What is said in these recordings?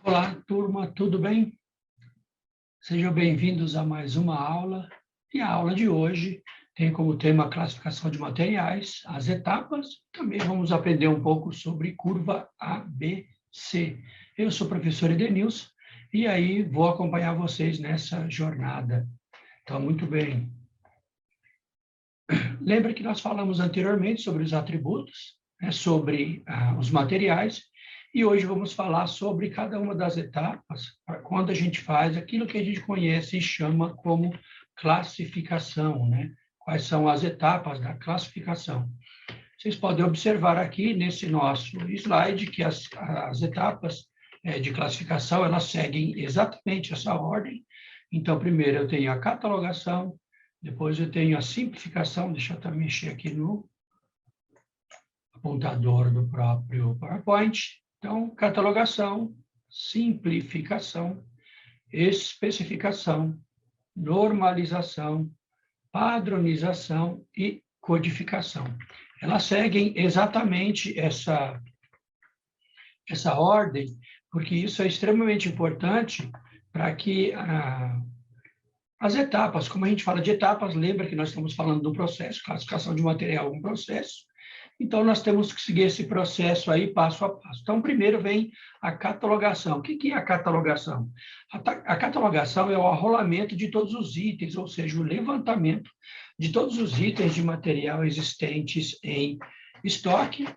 Olá, turma, tudo bem? Sejam bem-vindos a mais uma aula. E a aula de hoje tem como tema a classificação de materiais, as etapas. Também vamos aprender um pouco sobre curva ABC. Eu sou o professor Edenilson e aí vou acompanhar vocês nessa jornada. Então, muito bem. Lembra que nós falamos anteriormente sobre os atributos, sobre os materiais, e hoje vamos falar sobre cada uma das etapas, quando a gente faz aquilo que a gente conhece e chama como classificação, né? Quais são as etapas da classificação. Vocês podem observar aqui nesse nosso slide que as etapas de classificação, elas seguem exatamente essa ordem. Então, primeiro eu tenho a catalogação, depois eu tenho a simplificação, deixa eu até mexer aqui no apontador do próprio PowerPoint. Então, catalogação, simplificação, especificação, normalização, padronização e codificação. Elas seguem exatamente essa ordem, porque isso é extremamente importante para que as etapas, como a gente fala de etapas, lembra que nós estamos falando do processo, classificação de material é um processo, então nós temos que seguir esse processo aí passo a passo. Então, primeiro vem a catalogação. O que é a catalogação? A catalogação é o arrolamento de todos os itens, ou seja, o levantamento de todos os itens de material existentes em estoque,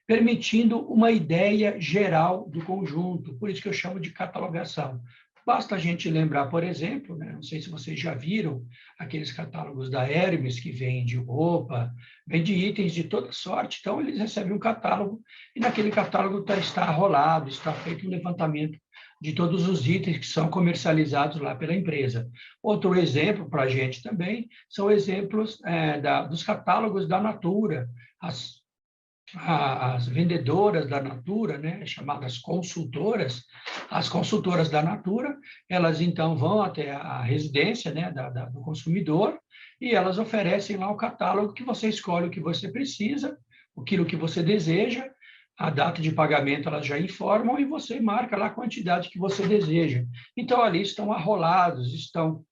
permitindo uma ideia geral do conjunto, por isso que eu chamo de catalogação. Basta a gente lembrar, por exemplo, né, não sei se vocês já viram aqueles catálogos da Hermes que vende roupa, vende itens de toda sorte, então eles recebem um catálogo e naquele catálogo está arrolado, está feito um levantamento de todos os itens que são comercializados lá pela empresa. Outro exemplo para a gente também são exemplos dos catálogos da Natura, as vendedoras da Natura, né, chamadas consultoras, as consultoras da Natura, elas então vão até a residência, né, do consumidor e elas oferecem lá o catálogo que você escolhe o que você precisa, aquilo que você deseja, a data de pagamento elas já informam e você marca lá a quantidade que você deseja. Então, ali estão arrolados, estão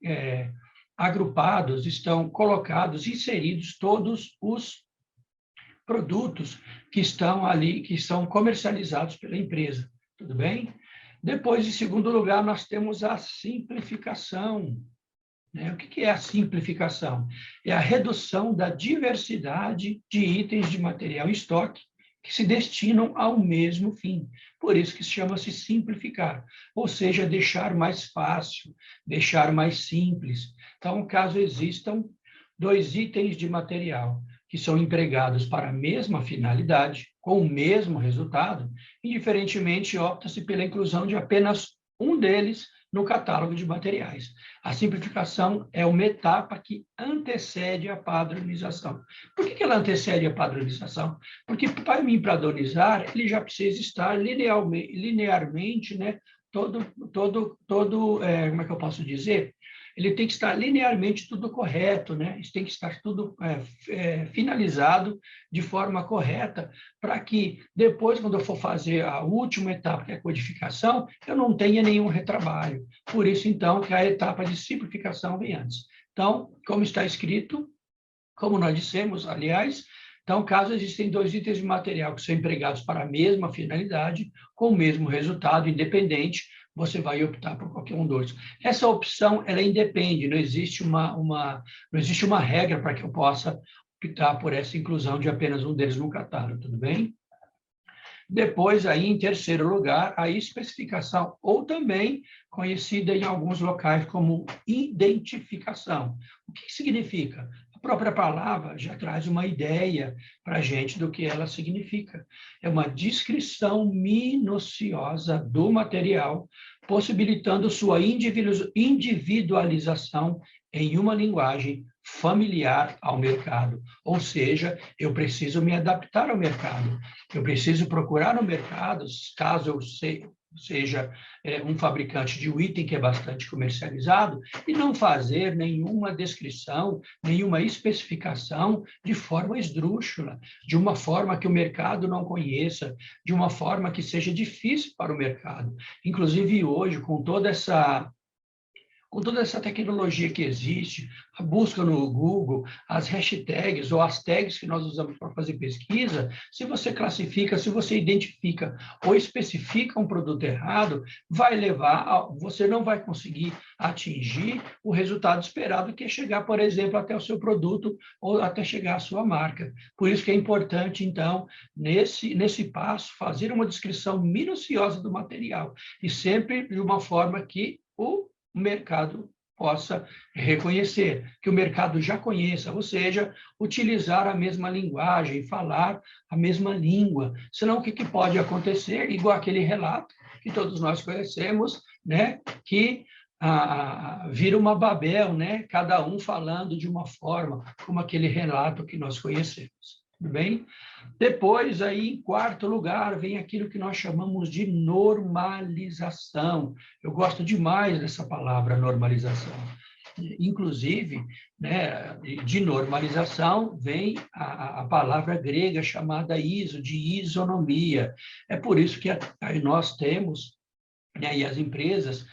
agrupados, estão colocados, inseridos todos os produtos que estão ali, que são comercializados pela empresa, tudo bem? Depois, em segundo lugar, nós temos a simplificação. Né? O que é a simplificação? É a redução da diversidade de itens de material em estoque que se destinam ao mesmo fim. Por isso que chama-se simplificar, ou seja, deixar mais fácil, deixar mais simples. Então, caso existam 2 itens de material que são empregados para a mesma finalidade, com o mesmo resultado, indiferentemente opta-se pela inclusão de apenas um deles no catálogo de materiais. A simplificação é uma etapa que antecede a padronização. Por que ela antecede a padronização? Porque para mim padronizar, ele já precisa estar linearmente, né, como é que eu posso dizer? Ele tem que estar linearmente tudo correto, né? Isso tem que estar tudo finalizado de forma correta, para que depois, quando eu for fazer a última etapa, que é a codificação, eu não tenha nenhum retrabalho. Por isso, então, que a etapa de simplificação vem antes. Então, como está escrito, como nós dissemos, aliás, então, caso existem 2 itens de material que são empregados para a mesma finalidade, com o mesmo resultado, independente, você vai optar por qualquer um dos. Essa opção, ela independe, não existe não existe uma regra para que eu possa optar por essa inclusão de apenas um deles no catálogo, tudo bem? Depois, aí, em terceiro lugar, a especificação, ou também conhecida em alguns locais como identificação. O que significa? A própria palavra já traz uma ideia para a gente do que ela significa. É uma descrição minuciosa do material, possibilitando sua individualização em uma linguagem familiar ao mercado. Ou seja, eu preciso me adaptar ao mercado. Eu preciso procurar no mercado, caso eu seja um fabricante de um item que é bastante comercializado, e não fazer nenhuma descrição, nenhuma especificação de forma esdrúxula, de uma forma que o mercado não conheça, de uma forma que seja difícil para o mercado. Inclusive, hoje, com toda essa tecnologia que existe, a busca no Google, as hashtags ou as tags que nós usamos para fazer pesquisa, se você classifica, se você identifica ou especifica um produto errado, você não vai conseguir atingir o resultado esperado, que é chegar, por exemplo, até o seu produto ou até chegar à sua marca. Por isso que é importante, então, nesse passo, fazer uma descrição minuciosa do material e sempre de uma forma que o mercado possa reconhecer, que o mercado já conheça, ou seja, utilizar a mesma linguagem, falar a mesma língua. Senão, o que pode acontecer? Igual aquele relato que todos nós conhecemos, né? Que vira uma Babel, né? Cada um falando de uma forma, como aquele relato que nós conhecemos. Tudo bem? Depois, aí, em quarto lugar, vem aquilo que nós chamamos de normalização. Eu gosto demais dessa palavra, normalização. Inclusive, né, de normalização vem a palavra grega chamada iso, de isonomia. É por isso que aí nós temos, né, e as empresas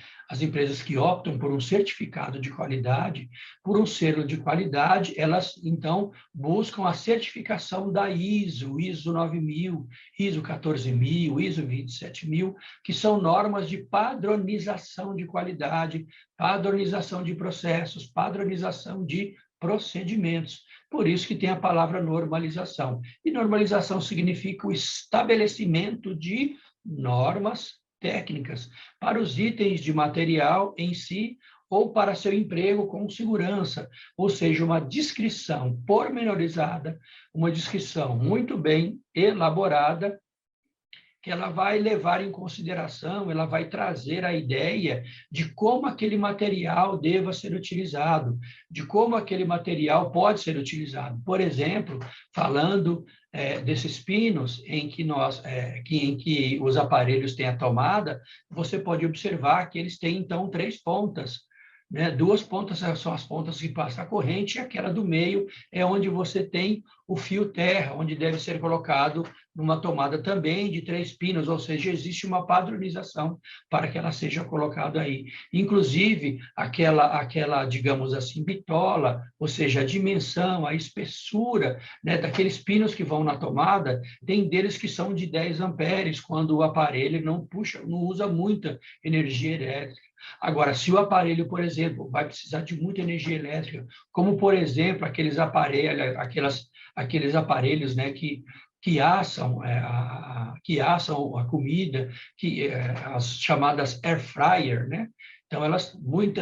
que optam por um certificado de qualidade, por um selo de qualidade, elas, então, buscam a certificação da ISO, ISO 9000, ISO 14000, ISO 27000, que são normas de padronização de qualidade, padronização de processos, padronização de procedimentos. Por isso que tem a palavra normalização. E normalização significa o estabelecimento de normas técnicas para os itens de material em si ou para seu emprego com segurança, ou seja, uma descrição pormenorizada, uma descrição muito bem elaborada, que ela vai levar em consideração, ela vai trazer a ideia de como aquele material deva ser utilizado, de como aquele material pode ser utilizado. Por exemplo, falando desses pinos em que os aparelhos têm a tomada, você pode observar que eles têm, então, 3 pontas. Né? 2 pontas são as pontas que passa a corrente, e aquela do meio é onde você tem o fio terra, onde deve ser colocado numa tomada também de 3 pinos, ou seja, existe uma padronização para que ela seja colocada aí. Inclusive, aquela, digamos assim, bitola, ou seja, a dimensão, a espessura, né, daqueles pinos que vão na tomada, tem deles que são de 10 amperes, quando o aparelho não usa muita energia elétrica. Agora, se o aparelho, por exemplo, vai precisar de muita energia elétrica, como, por exemplo, aqueles aparelhos, né, que assam a comida, as chamadas air fryer, né? Então,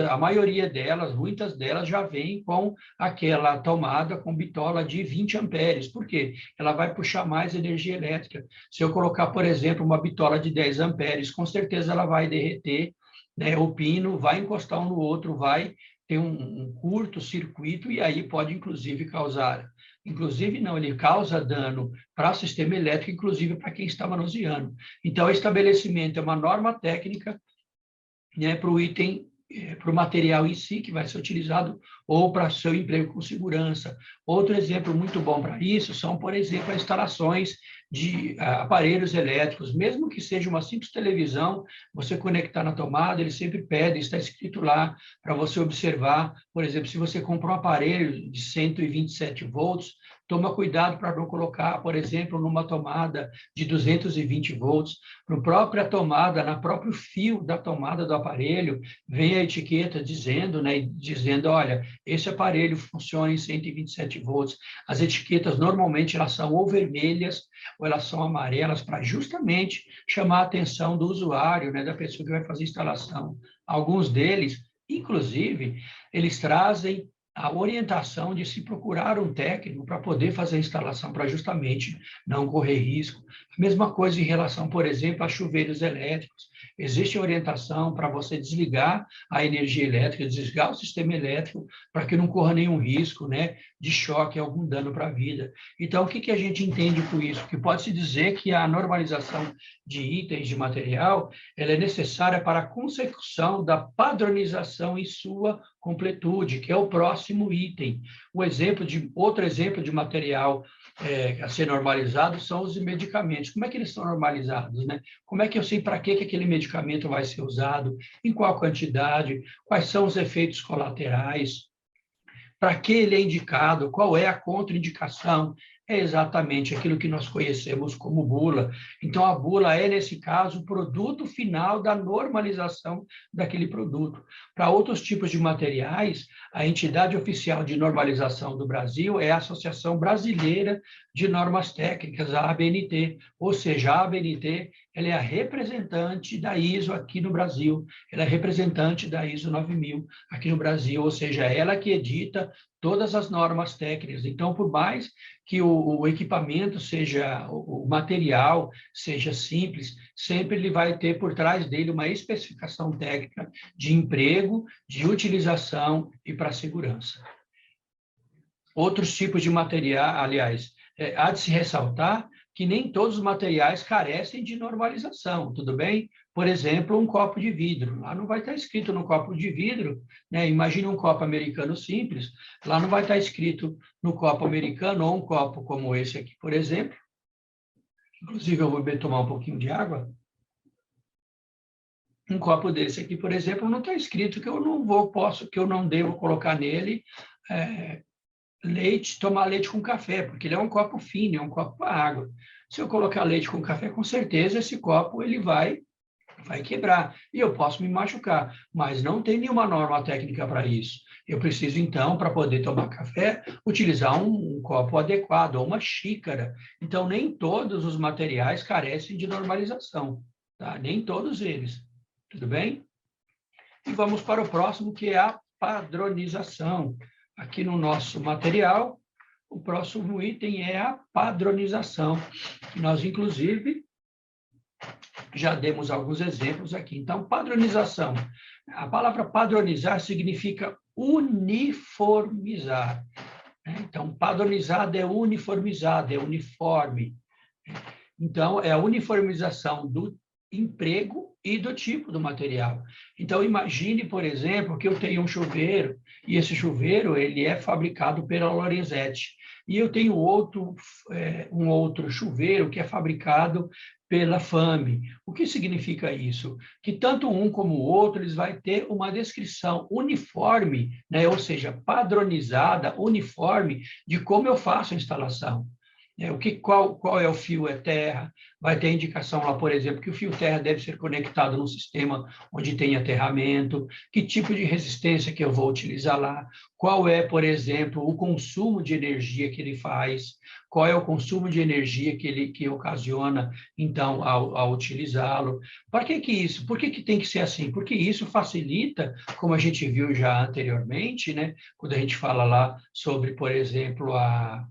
a maioria delas, muitas delas já vêm com aquela tomada com bitola de 20 amperes. Por quê? Ela vai puxar mais energia elétrica. Se eu colocar, por exemplo, uma bitola de 10 amperes, com certeza ela vai derreter, né, o pino, vai encostar um no outro, vai ter um curto-circuito, e aí pode, inclusive, ele causa dano para o sistema elétrico, inclusive para quem está manuseando. Então, o estabelecimento é uma norma técnica, né, para o item, para o material em si, que vai ser utilizado, ou para seu emprego com segurança. Outro exemplo muito bom para isso são, por exemplo, as instalações de aparelhos elétricos. Mesmo que seja uma simples televisão, você conectar na tomada, eles sempre pedem, está escrito lá, para você observar. Por exemplo, se você comprou um aparelho de 127 volts, toma cuidado para não colocar, por exemplo, numa tomada de 220 volts. Na própria tomada, no próprio fio da tomada do aparelho, vem a etiqueta dizendo, né, olha, esse aparelho funciona em 127 volts. As etiquetas, normalmente, elas são ou vermelhas ou elas são amarelas, para justamente chamar a atenção do usuário, né, da pessoa que vai fazer a instalação. Alguns deles, inclusive, eles trazem a orientação de se procurar um técnico para poder fazer a instalação, para justamente não correr risco. A mesma coisa em relação, por exemplo, a chuveiros elétricos. Existe orientação para você desligar a energia elétrica, desligar o sistema elétrico, para que não corra nenhum risco, né, de choque, algum dano para a vida. Então, o que a gente entende com isso? Que pode-se dizer que a normalização de itens de material ela é necessária para a consecução da padronização em sua completude, que é o próximo item. Outro exemplo de material a ser normalizado são os medicamentos. Como é que eles são normalizados, né? Como é que eu sei para que aquele medicamento vai ser usado, em qual quantidade, quais são os efeitos colaterais, para que ele é indicado, qual é a contraindicação? É exatamente aquilo que nós conhecemos como bula. Então, a bula é, nesse caso, o produto final da normalização daquele produto. Para outros tipos de materiais, a entidade oficial de normalização do Brasil é a Associação Brasileira de Normas Técnicas, a ABNT, ou seja, a ABNT ela é a representante da ISO aqui no Brasil, ela é representante da ISO 9000 aqui no Brasil, ou seja, ela que edita todas as normas técnicas. Então, por mais que o equipamento seja, o material seja simples, sempre ele vai ter por trás dele uma especificação técnica de emprego, de utilização e para segurança. Outros tipos de material, aliás, há de se ressaltar que nem todos os materiais carecem de normalização, tudo bem? Por exemplo, um copo de vidro. Lá não vai estar escrito no copo de vidro, né? Imagina um copo americano simples, lá não vai estar escrito no copo americano, ou um copo como esse aqui, por exemplo. Inclusive, eu vou tomar um pouquinho de água. Um copo desse aqui, por exemplo, não está escrito que eu não devo colocar nele tomar leite com café, porque ele é um copo fino, é um copo para água. Se eu colocar leite com café, com certeza esse copo ele vai quebrar e eu posso me machucar, mas não tem nenhuma norma técnica para isso. Eu preciso, então, para poder tomar café, utilizar um copo adequado, ou uma xícara. Então, nem todos os materiais carecem de normalização, tá? Nem todos eles. Tudo bem? E vamos para o próximo, que é a padronização. Aqui no nosso material, o próximo item é a padronização. Nós, inclusive, já demos alguns exemplos aqui. Então, padronização. A palavra padronizar significa uniformizar. Então, padronizado é uniformizado, é uniforme. Então, é a uniformização do emprego e do tipo do material. Então, imagine, por exemplo, que eu tenho um chuveiro, e esse chuveiro ele é fabricado pela Lorenzetti, e eu tenho um outro chuveiro que é fabricado pela FAME. O que significa isso? Que tanto um como o outro eles vai ter uma descrição uniforme, né? Ou seja, padronizada, uniforme, de como eu faço a instalação. Qual é o fio terra? Vai ter indicação lá, por exemplo, que o fio terra deve ser conectado num sistema onde tem aterramento, que tipo de resistência que eu vou utilizar lá, qual é, por exemplo, o consumo de energia que ele faz, qual é o consumo de energia que ocasiona, então, ao utilizá-lo. Para que isso? Por que tem que ser assim? Porque isso facilita, como a gente viu já anteriormente, né? Quando a gente fala lá sobre, por exemplo, a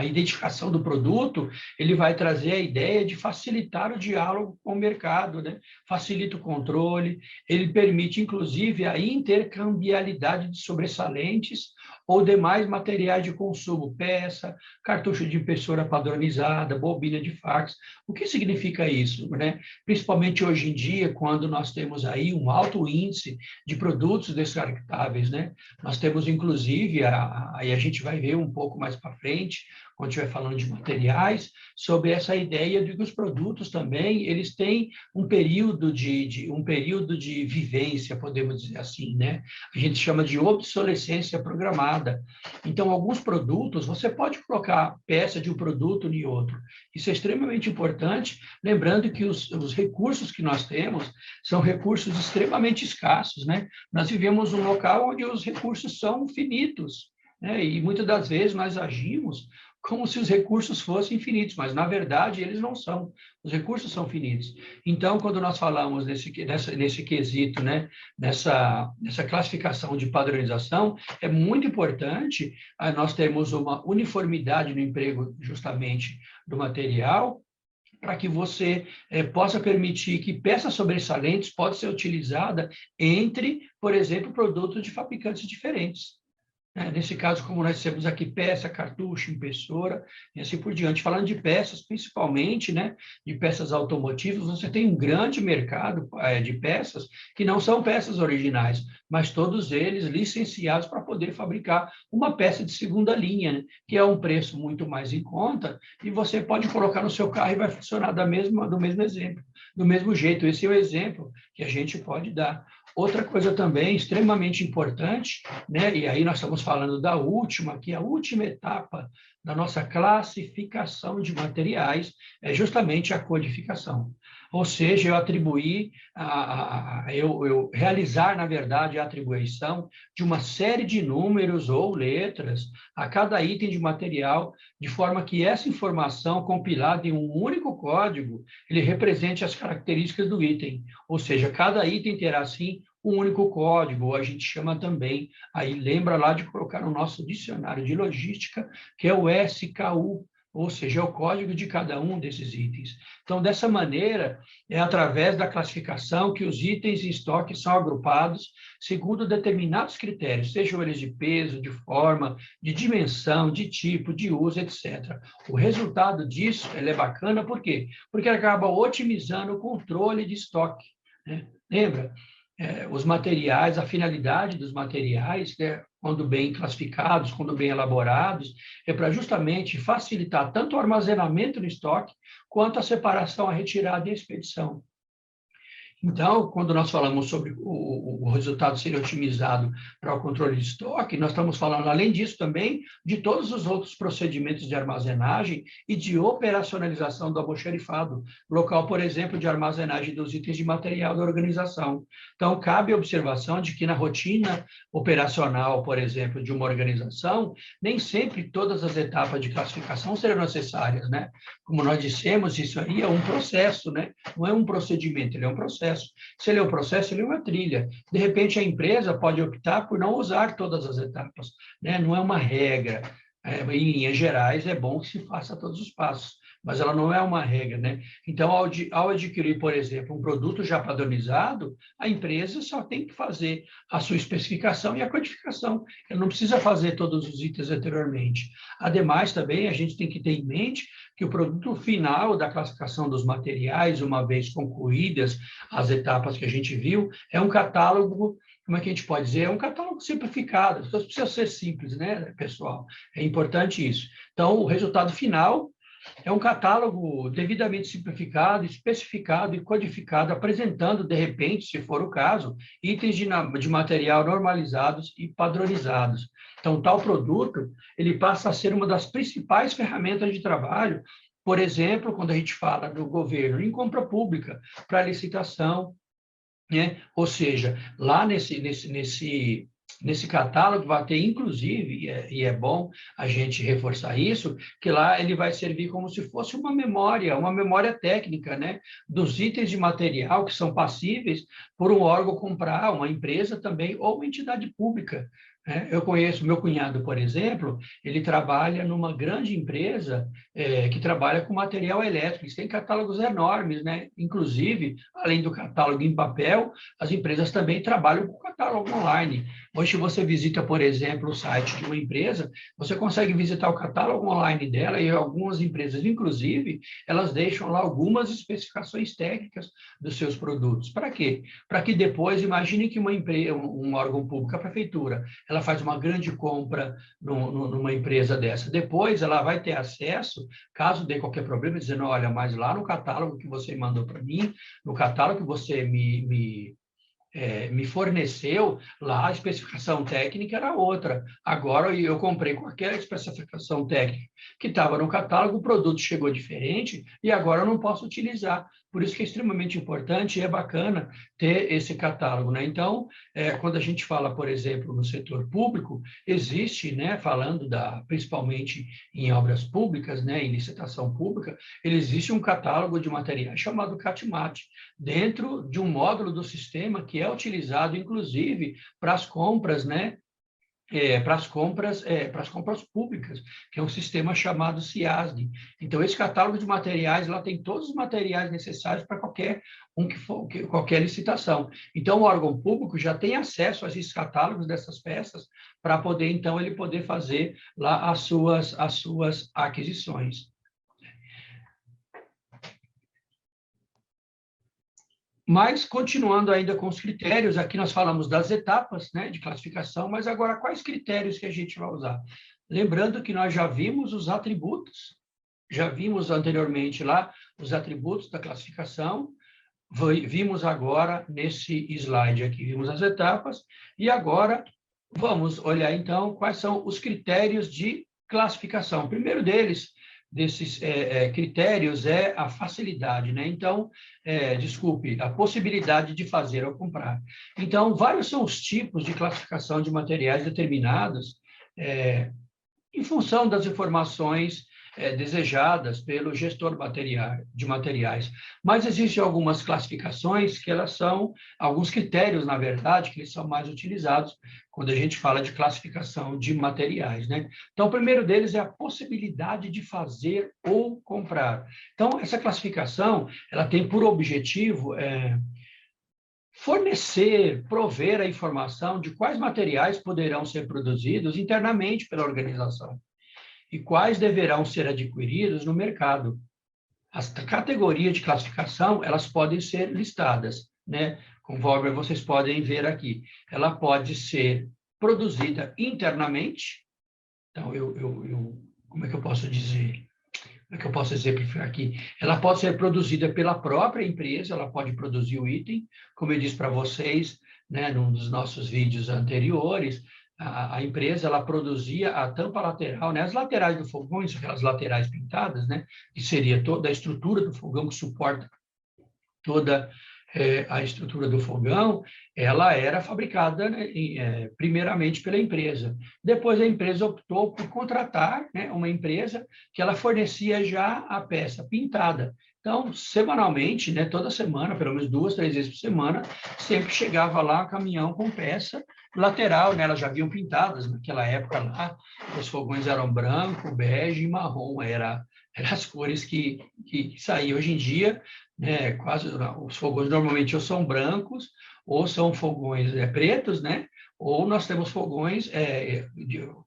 identificação do produto, ele vai trazer a ideia de facilitar o diálogo com o mercado, né? Facilita o controle, ele permite, inclusive, a intercambiabilidade de sobressalentes ou demais materiais de consumo, peça, cartucho de impressora padronizada, bobina de fax. O que significa isso, né? Principalmente hoje em dia, quando nós temos aí um alto índice de produtos descartáveis, né? Nós temos, inclusive, aí a gente vai ver um pouco mais para frente, quando estiver falando de materiais, sobre essa ideia de que os produtos também eles têm um período de vivência, podemos dizer assim, né? A gente chama de obsolescência programada. Então, alguns produtos, você pode colocar peça de um produto em outro. Isso é extremamente importante, lembrando que os recursos que nós temos são recursos extremamente escassos, né? Nós vivemos um local onde os recursos são finitos, né? E muitas das vezes nós agimos como se os recursos fossem infinitos, mas, na verdade, eles não são. Os recursos são finitos. Então, quando nós falamos nesse quesito, né, nessa classificação de padronização, é muito importante nós termos uma uniformidade no emprego, justamente, do material, para que você possa permitir que peças sobressalentes possam ser utilizadas entre, por exemplo, produtos de fabricantes diferentes. Nesse caso, como nós temos aqui peça, cartucho, impressora, e assim por diante. Falando de peças, principalmente, né, de peças automotivas, você tem um grande mercado de peças que não são peças originais, mas todos eles licenciados para poder fabricar uma peça de segunda linha, né, que é um preço muito mais em conta, e você pode colocar no seu carro e vai funcionar do mesmo exemplo, do mesmo jeito. Esse é o exemplo que a gente pode dar. Outra coisa também extremamente importante, né? E aí nós estamos falando da última, que é a última etapa da nossa classificação de materiais, é justamente a codificação. Ou seja, eu atribuir, eu realizar, na verdade, a atribuição de uma série de números ou letras a cada item de material, de forma que essa informação compilada em um único código, ele represente as características do item. Ou seja, cada item terá, assim, um único código, ou a gente chama também, aí lembra lá de colocar no nosso dicionário de logística, que é o SKU, ou seja, é o código de cada um desses itens. Então, dessa maneira, é através da classificação que os itens em estoque são agrupados segundo determinados critérios, sejam eles de peso, de forma, de dimensão, de tipo, de uso, etc. O resultado disso ele é bacana, por quê? Porque acaba otimizando o controle de estoque, né? Lembra? Os materiais, a finalidade dos materiais, né, quando bem classificados, quando bem elaborados, é para justamente facilitar tanto o armazenamento no estoque, quanto a separação, a retirada e a expedição. Então, quando nós falamos sobre o resultado ser otimizado para o controle de estoque, nós estamos falando, além disso, também de todos os outros procedimentos de armazenagem e de operacionalização do almoxarifado, local, por exemplo, de armazenagem dos itens de material da organização. Então, cabe a observação de que na rotina operacional, por exemplo, de uma organização, nem sempre todas as etapas de classificação serão necessárias, né? Como nós dissemos, isso aí é um processo, né? Não é um procedimento, ele é um processo. Se ele é um processo, ele é uma trilha. De repente, a empresa pode optar por não usar todas as etapas, né? Não é uma regra. Em linhas gerais, é bom que se faça todos os passos, mas ela não é uma regra, né? Então, ao adquirir, por exemplo, um produto já padronizado, a empresa só tem que fazer a sua especificação e a codificação. Ela não precisa fazer todos os itens anteriormente. Ademais, também, a gente tem que ter em mente que o produto final da classificação dos materiais, uma vez concluídas as etapas que a gente viu, é um catálogo, como é que a gente pode dizer? É um catálogo simplificado. As coisas precisam ser simples, né, pessoal? É importante isso. Então, o resultado final é um catálogo devidamente simplificado, especificado e codificado, apresentando, de repente, se for o caso, itens de material normalizados e padronizados. Então, tal produto, ele passa a ser uma das principais ferramentas de trabalho, por exemplo, quando a gente fala do governo em compra pública, para licitação, né? Ou seja, lá nesse catálogo vai ter, inclusive, e é bom a gente reforçar isso, que lá ele vai servir como se fosse uma memória técnica, né, dos itens de material que são passíveis por um órgão comprar, uma empresa também, ou uma entidade pública. Eu conheço meu cunhado, por exemplo, ele trabalha numa grande empresa que trabalha com material elétrico. Eles têm catálogos enormes, né? Inclusive, além do catálogo em papel, as empresas também trabalham com catálogo online. Hoje, você visita, por exemplo, o site de uma empresa, você consegue visitar o catálogo online dela e algumas empresas, inclusive, elas deixam lá algumas especificações técnicas dos seus produtos. Para quê? Para que depois, imagine que um órgão público, a prefeitura, ela faz uma grande compra numa empresa dessa. Depois, ela vai ter acesso, caso dê qualquer problema, dizendo, olha, mas lá no catálogo que você mandou para mim, no catálogo que você me forneceu, lá a especificação técnica era outra. Agora eu comprei com aquela especificação técnica que estava no catálogo, o produto chegou diferente e agora eu não posso utilizar. Por isso que é extremamente importante e é bacana ter esse catálogo, né? Então, quando a gente fala, por exemplo, no setor público, existe, né, falando principalmente em obras públicas, né, em licitação pública, existe um catálogo de materiais chamado CATMAT, dentro de um módulo do sistema que é utilizado, inclusive, para as compras, né, para as compras públicas, que é um sistema chamado CIASG. Então, esse catálogo de materiais, lá tem todos os materiais necessários para qualquer licitação. Então, o órgão público já tem acesso a esses catálogos dessas peças para poder, então, ele poder fazer lá as suas aquisições. Mas, continuando ainda com os critérios, aqui nós falamos das etapas, né, de classificação, mas agora quais critérios que a gente vai usar? Lembrando que nós já vimos os atributos, já vimos anteriormente lá os atributos da classificação, vimos agora nesse slide aqui, vimos as etapas, e agora vamos olhar então quais são os critérios de classificação. O primeiro desses critérios é a facilidade, né? Então, desculpe, a possibilidade de fazer ou comprar. Então, vários são os tipos de classificação de materiais determinados em função das informações desejadas pelo gestor de materiais. Mas existem algumas classificações que elas são, alguns critérios, na verdade, que eles são mais utilizados quando a gente fala de classificação de materiais, né? Então, o primeiro deles é a possibilidade de fazer ou comprar. Então, essa classificação, ela tem por objetivo fornecer, prover a informação de quais materiais poderão ser produzidos internamente pela organização e quais deverão ser adquiridos no mercado. As categorias de classificação, elas podem ser listadas, né? Conforme vocês podem ver aqui. Ela pode ser produzida internamente. Então, como é que eu posso dizer? Como é que eu posso exemplificar aqui? Ela pode ser produzida pela própria empresa, ela pode produzir o item, como eu disse para vocês, né, num dos nossos vídeos anteriores, a empresa ela produzia a tampa lateral, né, as laterais do fogão, aquelas laterais pintadas, né, que seria toda a estrutura do fogão que suporta toda a estrutura do fogão, ela era fabricada, né, primeiramente pela empresa. Depois a empresa optou por contratar, né, uma empresa que ela fornecia já a peça pintada. Então, semanalmente, né, toda semana, pelo menos 2, 3 vezes por semana, sempre chegava lá um caminhão com peça lateral, né, elas já vinham pintadas. Naquela época lá, os fogões eram branco, bege e marrom, eram as cores que saíam. Hoje em dia, quase os fogões normalmente ou são brancos, ou são fogões pretos, né? Ou nós temos fogões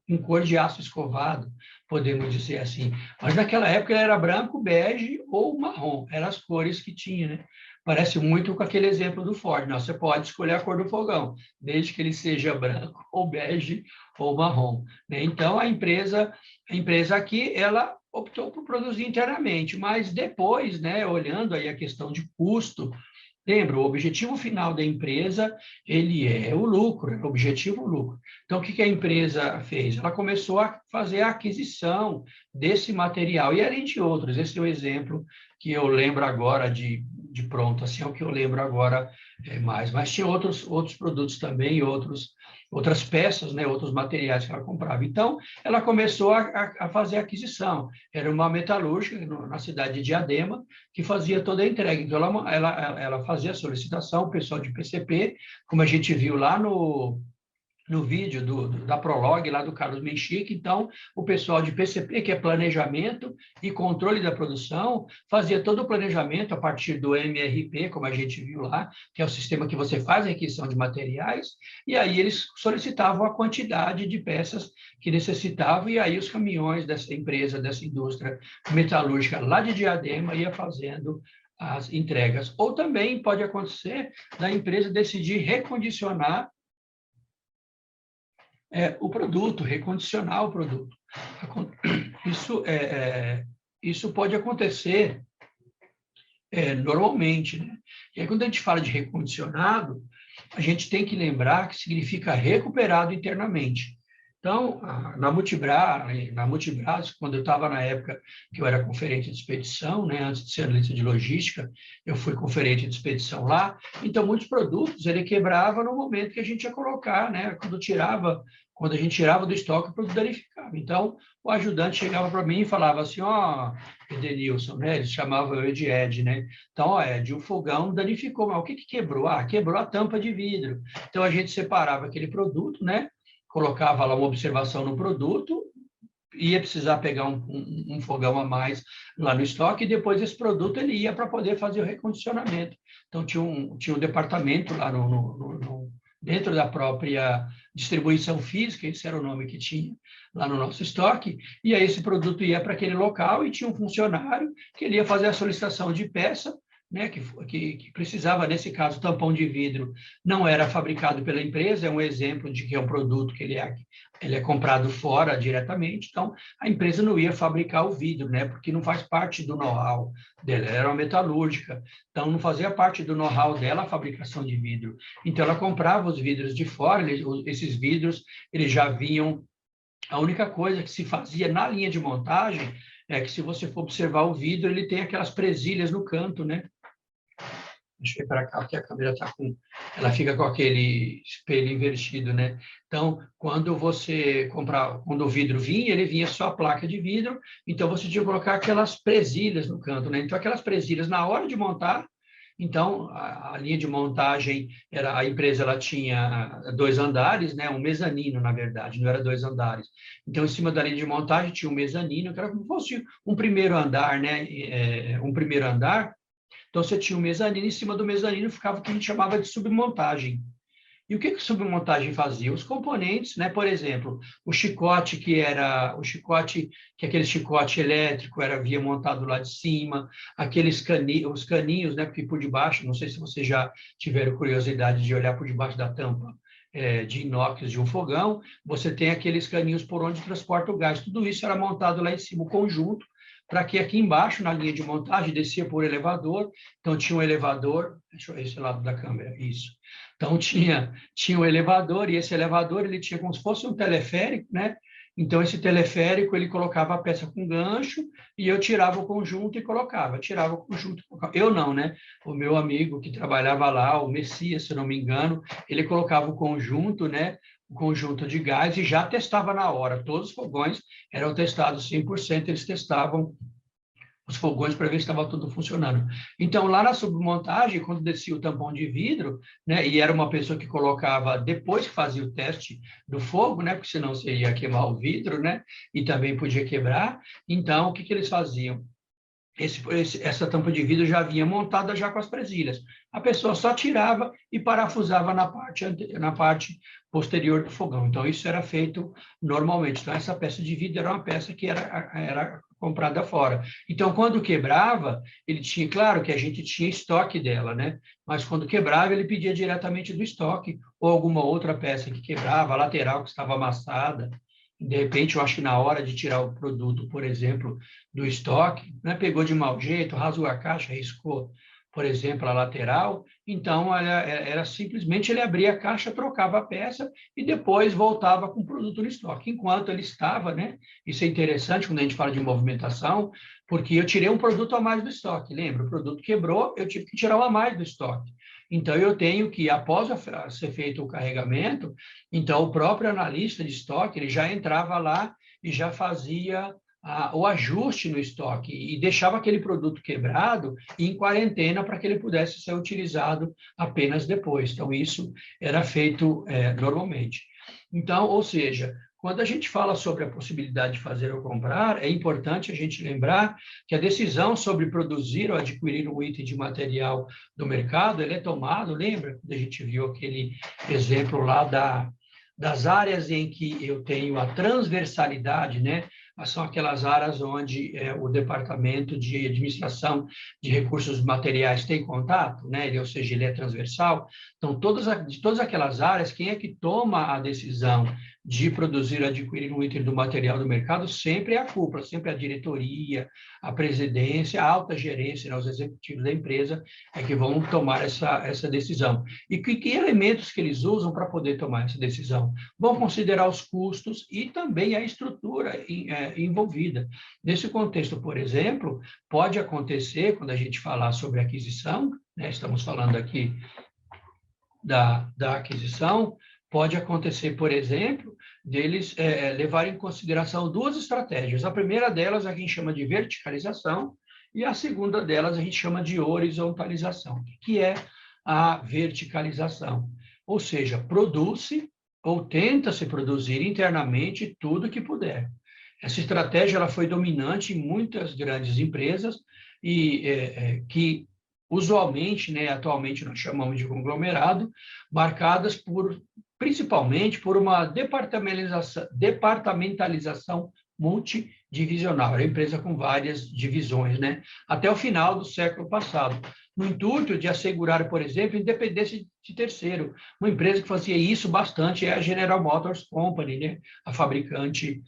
em cor de aço escovado, podemos dizer assim. Mas naquela época ele era branco, bege ou marrom, eram as cores que tinha, né? Parece muito com aquele exemplo do Ford. Não, você pode escolher a cor do fogão, desde que ele seja branco, ou bege, ou marrom, né? Então, a empresa aqui, ela optou por produzir internamente, mas depois, né, olhando aí a questão de custo, lembra, o objetivo final da empresa, ele é o lucro, é o objetivo lucro. Então, o que a empresa fez? Ela começou a fazer a aquisição desse material, e além de outros, esse é o exemplo que eu lembro agora de pronto, assim, é o que eu lembro agora mais. Mas tinha outros produtos também, outras peças, né, outros materiais que ela comprava. Então, ela começou a fazer a aquisição. Era uma metalúrgica na cidade de Diadema que fazia toda a entrega. Então, ela fazia a solicitação, o pessoal de PCP, como a gente viu lá no vídeo da Prolog, lá do Carlos Menchique. Então, o pessoal de PCP, que é planejamento e controle da produção, fazia todo o planejamento a partir do MRP, como a gente viu lá, que é o sistema que você faz a requisição de materiais, e aí eles solicitavam a quantidade de peças que necessitavam, e aí os caminhões dessa empresa, dessa indústria metalúrgica lá de Diadema, ia fazendo as entregas. Ou também pode acontecer da empresa decidir recondicionar o produto, recondicionar o produto. Isso pode acontecer normalmente, né? E aí, quando a gente fala de recondicionado, a gente tem que lembrar que significa recuperado internamente. Então, na Multibras, quando eu estava na época que eu era conferente de expedição, né, antes de ser analista de logística, eu fui conferente de expedição lá. Então, muitos produtos ele quebrava no momento que a gente ia colocar, né, quando a gente tirava do estoque, o produto danificava. Então, o ajudante chegava para mim e falava assim: ó, Edenilson, né, eles chamavam eu de Ed, né? Então, ó, Ed, o fogão danificou, mas o que quebrou? Ah, quebrou a tampa de vidro. Então, a gente separava aquele produto, né, colocava lá uma observação no produto, ia precisar pegar um fogão a mais lá no estoque, e depois esse produto ele ia para poder fazer o recondicionamento. Então, tinha um departamento lá dentro da própria distribuição física, esse era o nome que tinha lá no nosso estoque, e aí esse produto ia para aquele local e tinha um funcionário que ele ia fazer a solicitação de peça, né, que precisava, nesse caso, tampão de vidro não era fabricado pela empresa, é um exemplo de que é um produto que ele é comprado fora diretamente, então a empresa não ia fabricar o vidro, né, porque não faz parte do know-how dela, ela era uma metalúrgica, então não fazia parte do know-how dela a fabricação de vidro. Então ela comprava os vidros de fora, esses vidros eles já vinham. A única coisa que se fazia na linha de montagem é que, se você for observar o vidro, ele tem aquelas presilhas no canto, né? Deixa eu ir para cá, porque a câmera está ela fica com aquele espelho invertido, né? Então, quando o vidro vinha, ele vinha só a placa de vidro, então você tinha que colocar aquelas presilhas no canto, né? Então, aquelas presilhas, na hora de montar, então, a linha de montagem, a empresa ela tinha 2 andares, né? Um mezanino, na verdade, não era 2 andares. Então, em cima da linha de montagem tinha um mezanino, que era como se fosse um primeiro andar, né? Um primeiro andar. Então, você tinha um mezanino, em cima do mezanino ficava o que a gente chamava de submontagem. E o que a submontagem fazia? Os componentes, né? Por exemplo, o chicote, que é aquele chicote elétrico, via montado lá de cima, os caninhos, né? Porque por debaixo, não sei se vocês já tiveram curiosidade de olhar por debaixo da tampa de inox de um fogão, você tem aqueles caninhos por onde transporta o gás. Tudo isso era montado lá em cima, o conjunto, para que aqui embaixo, na linha de montagem, descia por elevador. Então, tinha um elevador, deixa eu ver esse lado da câmera, isso. Então, tinha um elevador, e esse elevador ele tinha como se fosse um teleférico, né? Então, esse teleférico, ele colocava a peça com gancho, e eu tirava o conjunto e colocava. Tirava o conjunto e colocava. Eu não, né? O meu amigo que trabalhava lá, o Messias, se eu não me engano, ele colocava o conjunto, né? O conjunto de gás, e já testava na hora. Todos os fogões eram testados 100%, eles testavam os fogões para ver se estava tudo funcionando. Então, lá na submontagem, quando descia o tampão de vidro, né, e era uma pessoa que colocava, depois que fazia o teste do fogo, né, porque senão você ia queimar o vidro, né, e também podia quebrar. Então, o que eles faziam? Essa tampa de vidro já vinha montada já com as presilhas. A pessoa só tirava e parafusava na parte posterior do fogão. Então, isso era feito normalmente. Então, essa peça de vidro era uma peça que era comprada fora. Então, quando quebrava, ele tinha, claro que a gente tinha estoque dela, né? Mas quando quebrava, ele pedia diretamente do estoque, ou alguma outra peça que quebrava, a lateral que estava amassada. De repente, eu acho que na hora de tirar o produto, por exemplo, do estoque, né, pegou de mau jeito, rasgou a caixa, riscou, por exemplo, a lateral, então era simplesmente ele abria a caixa, trocava a peça e depois voltava com o produto no estoque. Enquanto ele estava, né? Isso é interessante quando a gente fala de movimentação, porque eu tirei um produto a mais do estoque, lembra? O produto quebrou, eu tive que tirar um a mais do estoque. Então, eu tenho que, após ser feito o carregamento, então o próprio analista de estoque, ele já entrava lá e já fazia o ajuste no estoque e deixava aquele produto quebrado em quarentena para que ele pudesse ser utilizado apenas depois. Então, isso era feito normalmente. Então, ou seja, quando a gente fala sobre a possibilidade de fazer ou comprar, é importante a gente lembrar que a decisão sobre produzir ou adquirir um item de material do mercado, ele é tomado, lembra? A gente viu aquele exemplo lá das áreas em que eu tenho a transversalidade, né? São aquelas áreas onde o Departamento de Administração de Recursos Materiais tem contato, né? Ou seja, ele é transversal. Então, de todas aquelas áreas, quem é que toma a decisão de produzir, adquirir um item do material do mercado, sempre é a cúpula, sempre a diretoria, a presidência, a alta gerência, né, os executivos da empresa é que vão tomar essa decisão. E que elementos que eles usam para poder tomar essa decisão? Vão considerar os custos e também a estrutura envolvida. Nesse contexto, por exemplo, pode acontecer, quando a gente falar sobre aquisição, né, estamos falando aqui da aquisição, pode acontecer, por exemplo, deles levarem em consideração 2 estratégias. A primeira delas a gente chama de verticalização e a segunda delas a gente chama de horizontalização. O que é a verticalização? Ou seja, produz-se ou tenta-se produzir internamente tudo que puder. Essa estratégia ela foi dominante em muitas grandes empresas e que usualmente, né, atualmente nós chamamos de conglomerado, marcadas principalmente por uma departamentalização multidivisional, era empresa com várias divisões, né, até o final do século passado, no intuito de assegurar, por exemplo, independência de terceiro. Uma empresa que fazia isso bastante é a General Motors Company, né, a fabricante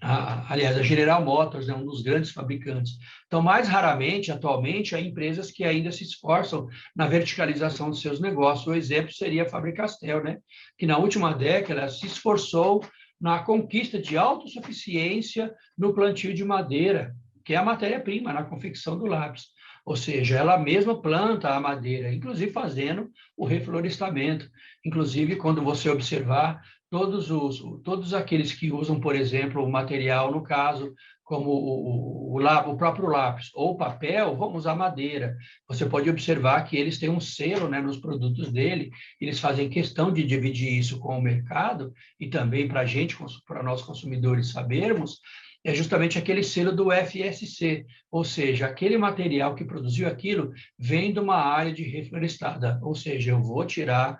aliás, a General Motors é um dos grandes fabricantes. Então, mais raramente, atualmente, há empresas que ainda se esforçam na verticalização dos seus negócios. O exemplo seria a Faber-Castell, né? Que na última década se esforçou na conquista de autossuficiência no plantio de madeira, que é a matéria-prima na confecção do lápis. Ou seja, ela mesma planta a madeira, inclusive fazendo o reflorestamento. Inclusive, quando você observar, todos aqueles que usam, por exemplo, o material, no caso, como o próprio lápis ou papel, vão usar madeira. Você pode observar que eles têm um selo, né, nos produtos dele, eles fazem questão de dividir isso com o mercado e também para a gente, para nós consumidores sabermos, é justamente aquele selo do FSC, ou seja, aquele material que produziu aquilo vem de uma área de reflorestada, ou seja, eu vou tirar,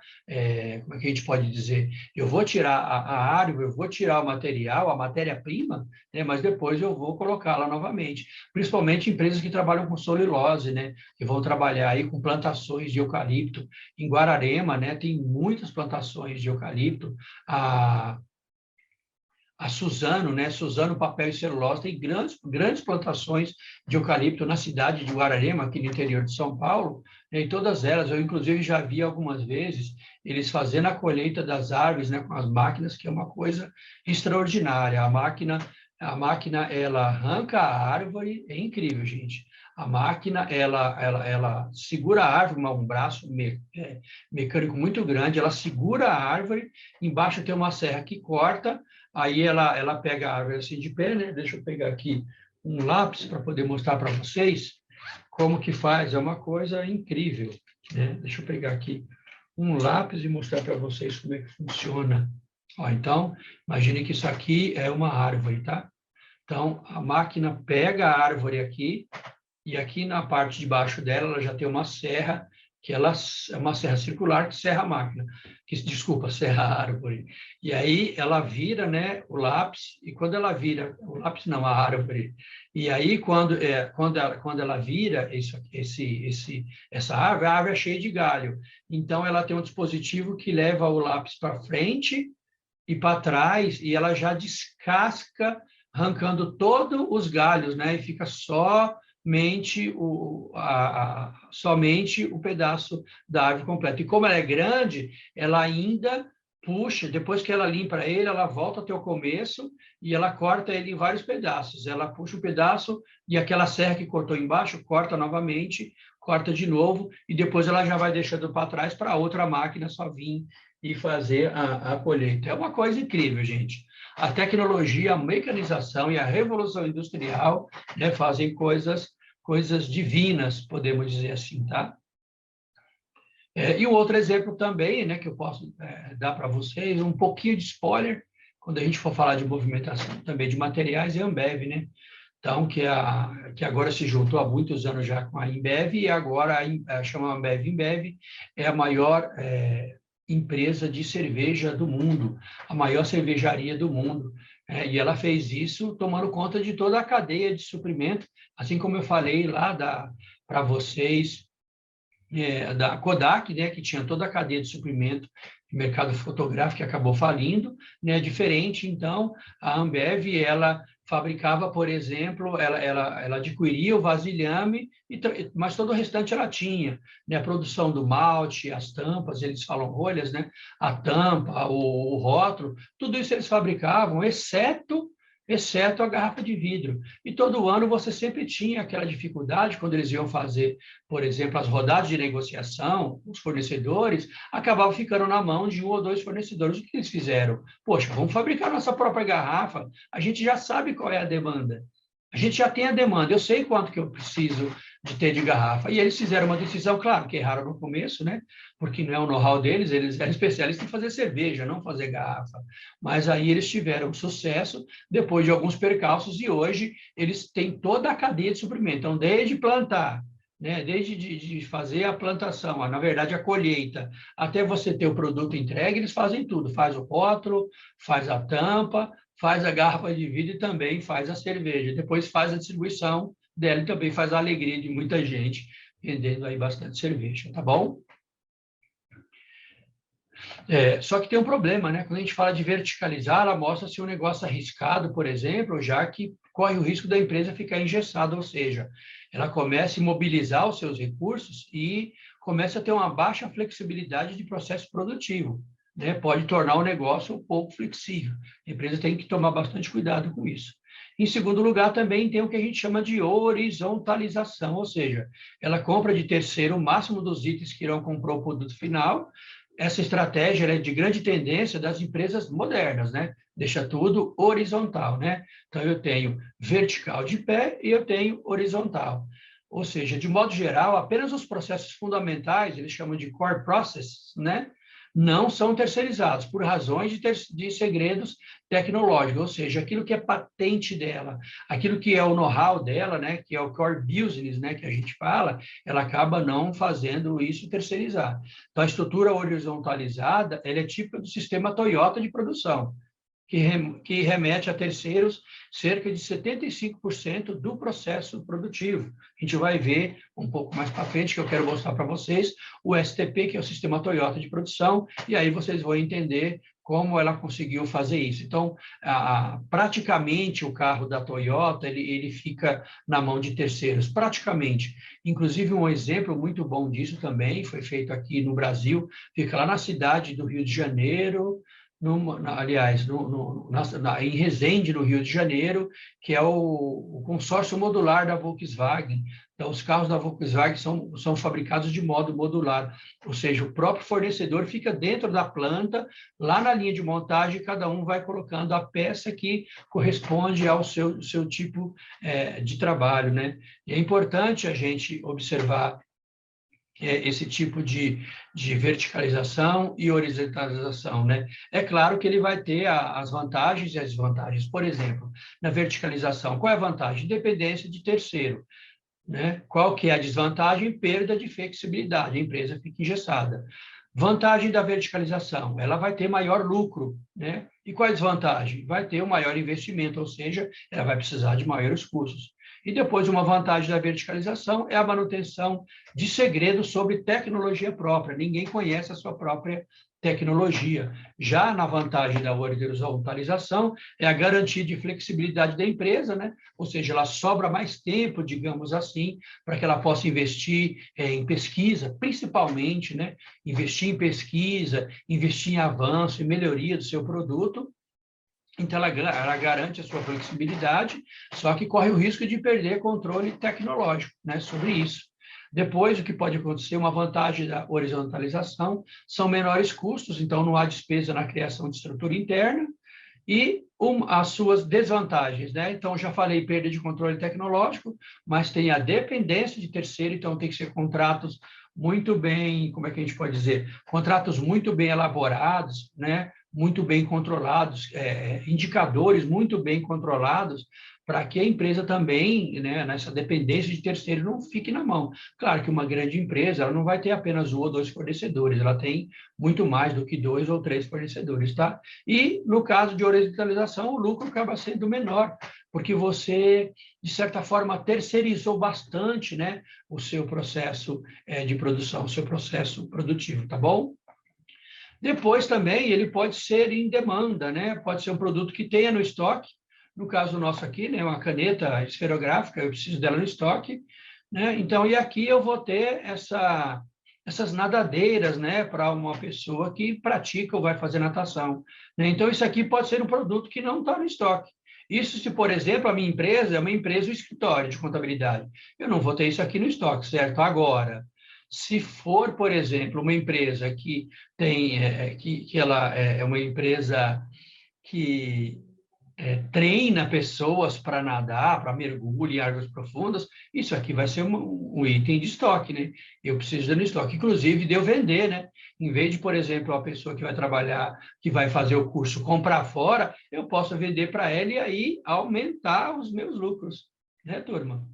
como é que a gente pode dizer, eu vou tirar a árvore, eu vou tirar o material, a matéria-prima, né, mas depois eu vou colocá-la novamente, principalmente empresas que trabalham com celulose, né, que vão trabalhar aí com plantações de eucalipto. Em Guararema, né, tem muitas plantações de eucalipto, a Suzano, né? Suzano Papel e Celulose tem grandes plantações de eucalipto na cidade de Guararema, aqui no interior de São Paulo, né? E todas elas, eu inclusive já vi algumas vezes eles fazendo a colheita das árvores, né, com as máquinas, que é uma coisa extraordinária. A máquina ela arranca a árvore, é incrível, gente. A máquina, ela segura a árvore, um braço mecânico muito grande, ela segura a árvore, embaixo tem uma serra que corta, aí ela pega a árvore assim de pé, né? Deixa eu pegar aqui um lápis para poder mostrar para vocês como que faz, é uma coisa incrível, né? Deixa eu pegar aqui um lápis e mostrar para vocês como é que funciona. Ó, então, imagine que isso aqui é uma árvore, tá? Então, a máquina pega a árvore aqui, e aqui na parte de baixo dela, ela já tem uma serra, que ela é uma serra circular que serra a máquina, desculpa, serra a árvore. E aí ela vira, né, o lápis, e quando ela vira, o lápis não, a árvore, e aí quando ela vira essa árvore, a árvore é cheia de galho. Então ela tem um dispositivo que leva o lápis para frente e para trás, e ela já descasca, arrancando todos os galhos, né, e fica somente o pedaço da árvore completa. E como ela é grande, ela ainda puxa, depois que ela limpa ele, ela volta até o começo e ela corta ele em vários pedaços. Ela puxa o pedaço e aquela serra que cortou embaixo, corta novamente, corta de novo e depois ela já vai deixando para trás para outra máquina só vir e fazer a colheita. É uma coisa incrível, gente. A tecnologia, a mecanização e a revolução industrial, né, fazem coisas divinas, podemos dizer assim, tá? E um outro exemplo também, né, que eu posso dar para vocês, um pouquinho de spoiler, quando a gente for falar de movimentação também de materiais, é a Ambev, né? Então, que agora se juntou há muitos anos já com a Embev, e agora chama Ambev Embev, é a maior empresa de cerveja do mundo, a maior cervejaria do mundo. E ela fez isso tomando conta de toda a cadeia de suprimento, assim como eu falei lá para vocês, da Kodak, né, que tinha toda a cadeia de suprimento de mercado fotográfico, que acabou falindo, né, diferente, então, a Ambev, ela fabricava, por exemplo, ela adquiria o vasilhame, mas todo o restante ela tinha, né, a produção do malte, as tampas, eles falam rolhas, né, a tampa, o rótulo, tudo isso eles fabricavam, exceto a garrafa de vidro. E todo ano você sempre tinha aquela dificuldade, quando eles iam fazer, por exemplo, as rodadas de negociação, os fornecedores acabavam ficando na mão de um ou dois fornecedores. O que eles fizeram? Poxa, vamos fabricar nossa própria garrafa, a gente já sabe qual é a demanda. A gente já tem a demanda, eu sei quanto que eu preciso de ter de garrafa. E eles fizeram uma decisão, claro, que erraram no começo, né? Porque não é o know-how deles, eles eram especialistas em fazer cerveja, não fazer garrafa. Mas aí eles tiveram sucesso depois de alguns percalços e hoje eles têm toda a cadeia de suprimento. Então, desde plantar, né? Desde de fazer a plantação, na verdade a colheita, até você ter o produto entregue, eles fazem tudo. Faz o rótulo, faz a tampa, faz a garrafa de vidro e também faz a cerveja. Depois faz a distribuição dela e também faz a alegria de muita gente vendendo aí bastante cerveja, tá bom? Só que tem um problema, né? Quando a gente fala de verticalizar, ela mostra-se um negócio arriscado, por exemplo, já que corre o risco da empresa ficar engessada, ou seja, ela começa a imobilizar os seus recursos e começa a ter uma baixa flexibilidade de processo produtivo, né? Pode tornar o negócio um pouco flexível. A empresa tem que tomar bastante cuidado com isso. Em segundo lugar, também tem o que a gente chama de horizontalização, ou seja, ela compra de terceiro o máximo dos itens que irão comprar o produto final. Essa estratégia é de grande tendência das empresas modernas, né? Deixa tudo horizontal, né? Então, eu tenho vertical de pé e eu tenho horizontal. Ou seja, de modo geral, apenas os processos fundamentais, eles chamam de core processes, né? Não são terceirizados por razões de segredos tecnológicos, ou seja, aquilo que é patente dela, aquilo que é o know-how dela, né, que é o core business, né, que a gente fala, ela acaba não fazendo isso terceirizar. Então, a estrutura horizontalizada, ela é típica do sistema Toyota de produção, que remete a terceiros cerca de 75% do processo produtivo. A gente vai ver um pouco mais para frente, que eu quero mostrar para vocês, o STP, que é o sistema Toyota de produção, e aí vocês vão entender como ela conseguiu fazer isso. Então, praticamente o carro da Toyota, ele fica na mão de terceiros, praticamente. Inclusive, um exemplo muito bom disso também, foi feito aqui no Brasil, fica lá na cidade do Rio de Janeiro, em Resende, no Rio de Janeiro, que é o consórcio modular da Volkswagen. Então, os carros da Volkswagen são fabricados de modo modular, ou seja, o próprio fornecedor fica dentro da planta, lá na linha de montagem, cada um vai colocando a peça que corresponde ao seu tipo de trabalho, né? E é importante a gente observar esse tipo de verticalização e horizontalização, né? É claro que ele vai ter as vantagens e as desvantagens. Por exemplo, na verticalização, qual é a vantagem? Dependência de terceiro, né? Qual que é a desvantagem? Perda de flexibilidade, a empresa fica engessada. Vantagem da verticalização, ela vai ter maior lucro, né? E qual é a desvantagem? Vai ter um maior investimento, ou seja, ela vai precisar de maiores custos. E depois, uma vantagem da verticalização é a manutenção de segredos sobre tecnologia própria. Ninguém conhece a sua própria tecnologia. Já na vantagem da horizontalização, é a garantia de flexibilidade da empresa, né? Ou seja, ela sobra mais tempo, digamos assim, para que ela possa investir em pesquisa, principalmente, né? Investir em pesquisa, investir em avanço e melhoria do seu produto. Então, ela garante a sua flexibilidade, só que corre o risco de perder controle tecnológico, né, sobre isso. Depois, o que pode acontecer, uma vantagem da horizontalização, são menores custos, então não há despesa na criação de estrutura interna, e as suas desvantagens, né? Então, já falei perda de controle tecnológico, mas tem a dependência de terceiro, então tem que ser contratos muito bem, como é que a gente pode dizer? Contratos muito bem elaborados, né? Muito bem controlados, indicadores muito bem controlados, para que a empresa também, né, nessa dependência de terceiro, não fique na mão. Claro que uma grande empresa, ela não vai ter apenas um ou dois fornecedores, ela tem muito mais do que 2 ou 3 fornecedores, tá? E, no caso de horizontalização, o lucro acaba sendo menor, porque você, de certa forma, terceirizou bastante, né, o seu processo de produção, o seu processo produtivo, tá bom? Depois também ele pode ser em demanda, né? Pode ser um produto que tenha no estoque. No caso nosso aqui, né, uma caneta esferográfica, eu preciso dela no estoque, né? Então, e aqui eu vou ter essas nadadeiras, né, para uma pessoa que pratica ou vai fazer natação, né? Então, isso aqui pode ser um produto que não está no estoque. Isso se, por exemplo, a minha empresa é uma empresa, um escritório de contabilidade. Eu não vou ter isso aqui no estoque, certo? Agora, se for, por exemplo, uma empresa que tem, que ela é uma empresa que treina pessoas para nadar, para mergulho em águas profundas, isso aqui vai ser um item de estoque, né? Eu preciso de no estoque, inclusive de eu vender, né? Em vez de, por exemplo, a pessoa que vai trabalhar, que vai fazer o curso comprar fora, eu posso vender para ela e aí aumentar os meus lucros, né, turma?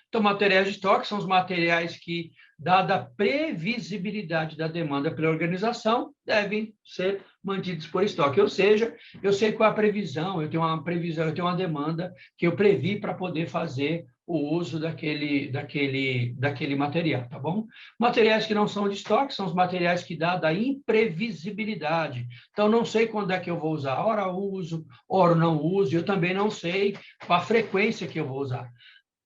Então, materiais de estoque são os materiais que, dada a previsibilidade da demanda pela organização, devem ser mantidos por estoque. Ou seja, eu sei qual é a previsão, eu tenho uma previsão, eu tenho uma demanda que eu previ para poder fazer o uso daquele material, tá bom? Materiais que não são de estoque são os materiais que, dada a imprevisibilidade, então não sei quando é que eu vou usar, ora uso, ora não uso, eu também não sei qual a frequência que eu vou usar.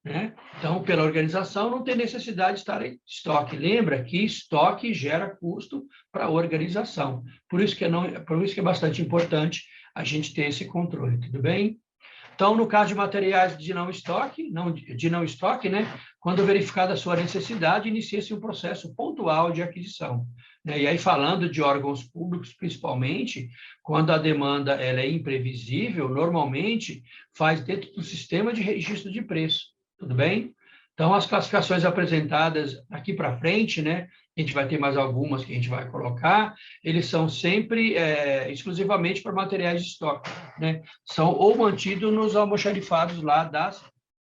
Né? Então, pela organização, não tem necessidade de estar em estoque. Lembra que estoque gera custo para a organização. Por isso que é bastante importante a gente ter esse controle, tudo bem? Então, no caso de materiais de não estoque, né? Quando verificada a sua necessidade, inicia-se um processo pontual de aquisição. Né? E aí, falando de órgãos públicos, principalmente, quando a demanda ela é imprevisível, normalmente faz dentro do sistema de registro de preço. Tudo bem? Então, as classificações apresentadas aqui para frente, né? A gente vai ter mais algumas que a gente vai colocar, eles são sempre exclusivamente para materiais de estoque, né? São ou mantidos nos almoxarifados lá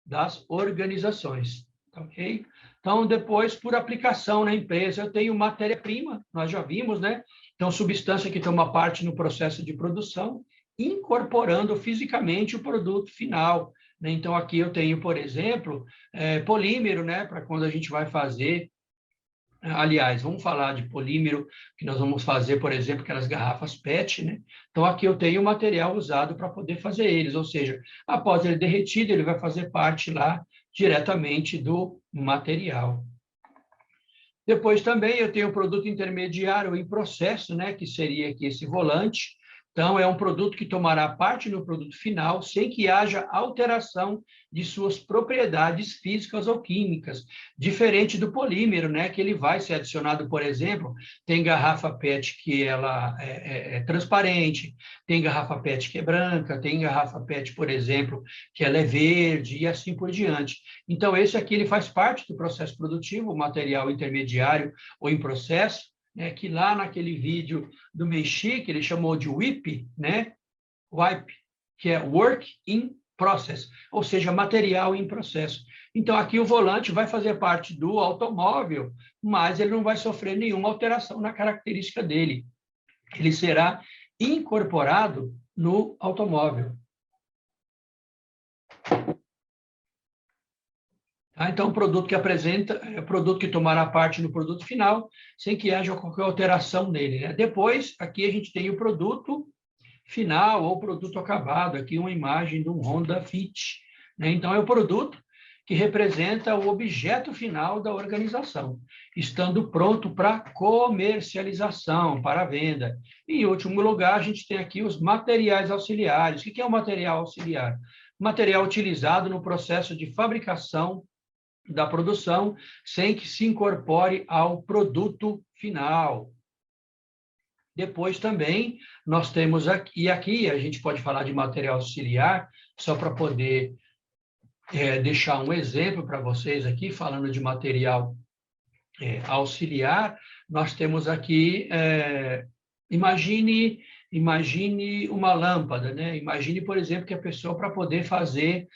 das organizações, ok? Então, depois, por aplicação na empresa, eu tenho matéria-prima, nós já vimos, né? Então, substância que toma parte no processo de produção, incorporando fisicamente o produto final. Então, aqui eu tenho, por exemplo, polímero, né, para quando a gente vai fazer. Aliás, vamos falar de polímero, que nós vamos fazer, por exemplo, aquelas garrafas PET, né? Então, aqui eu tenho o material usado para poder fazer eles, ou seja, após ele derretido, ele vai fazer parte lá diretamente do material. Depois também eu tenho o produto intermediário em processo, né, que seria aqui esse volante. Então, é um produto que tomará parte no produto final sem que haja alteração de suas propriedades físicas ou químicas, diferente do polímero, né, que ele vai ser adicionado, por exemplo, tem garrafa PET que ela é transparente, tem garrafa PET que é branca, tem garrafa PET, por exemplo, que ela é verde e assim por diante. Então, esse aqui ele faz parte do processo produtivo, o material intermediário ou em processo, né, que lá naquele vídeo do Meixi, que ele chamou de WIP, né, WIP, que é Work in Process, ou seja, material em processo. Então, aqui o volante vai fazer parte do automóvel, mas ele não vai sofrer nenhuma alteração na característica dele. Ele será incorporado no automóvel. Então, o produto que apresenta é o produto que tomará parte no produto final, sem que haja qualquer alteração nele. Né? Depois, aqui a gente tem o produto final ou produto acabado, aqui uma imagem de um Honda Fit. Né? Então, é o produto que representa o objeto final da organização, estando pronto para comercialização, para venda. E, em último lugar, a gente tem aqui os materiais auxiliares. O que é um material auxiliar? Material utilizado no processo de fabricação da produção, sem que se incorpore ao produto final. Depois também nós temos aqui a gente pode falar de material auxiliar, só para poder deixar um exemplo para vocês aqui, falando de material auxiliar, nós temos aqui, imagine uma lâmpada, né? Imagine, por exemplo, que a pessoa, para poder fazer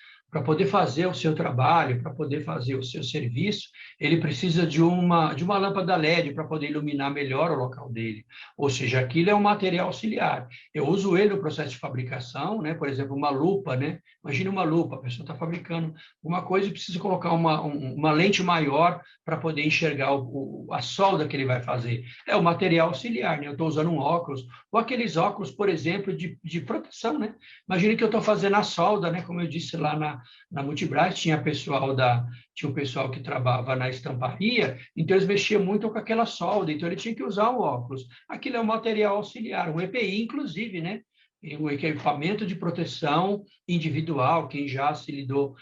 o seu trabalho, para poder fazer o seu serviço, ele precisa de uma lâmpada LED para poder iluminar melhor o local dele. Ou seja, aquilo é um material auxiliar. Eu uso ele no processo de fabricação, né? Por exemplo, uma lupa, né? Imagine uma lupa, a pessoa está fabricando uma coisa e precisa colocar uma lente maior para poder enxergar a solda que ele vai fazer. É o material auxiliar, né? Eu estou usando um óculos, ou aqueles óculos, por exemplo, de proteção, né? Imagine que eu estou fazendo a solda, né? Como eu disse lá na Multibras, tinha um pessoal que trabalhava na estamparia, então eles mexiam muito com aquela solda, então ele tinha que usar um óculos. Aquilo é um material auxiliar, um EPI, inclusive, né? um equipamento de proteção individual, quem já se lidou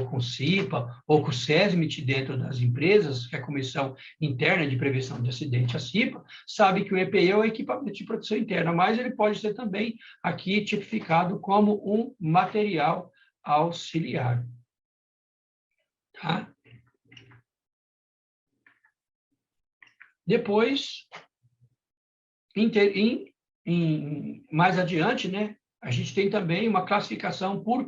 com CIPA ou com o SESMIT dentro das empresas, que é a Comissão Interna de Prevenção de Acidente, a CIPA, sabe que o EPI é o equipamento de proteção interna, mas ele pode ser também aqui tipificado como um material auxiliar. Tá? Depois, mais adiante, né, a gente tem também uma classificação por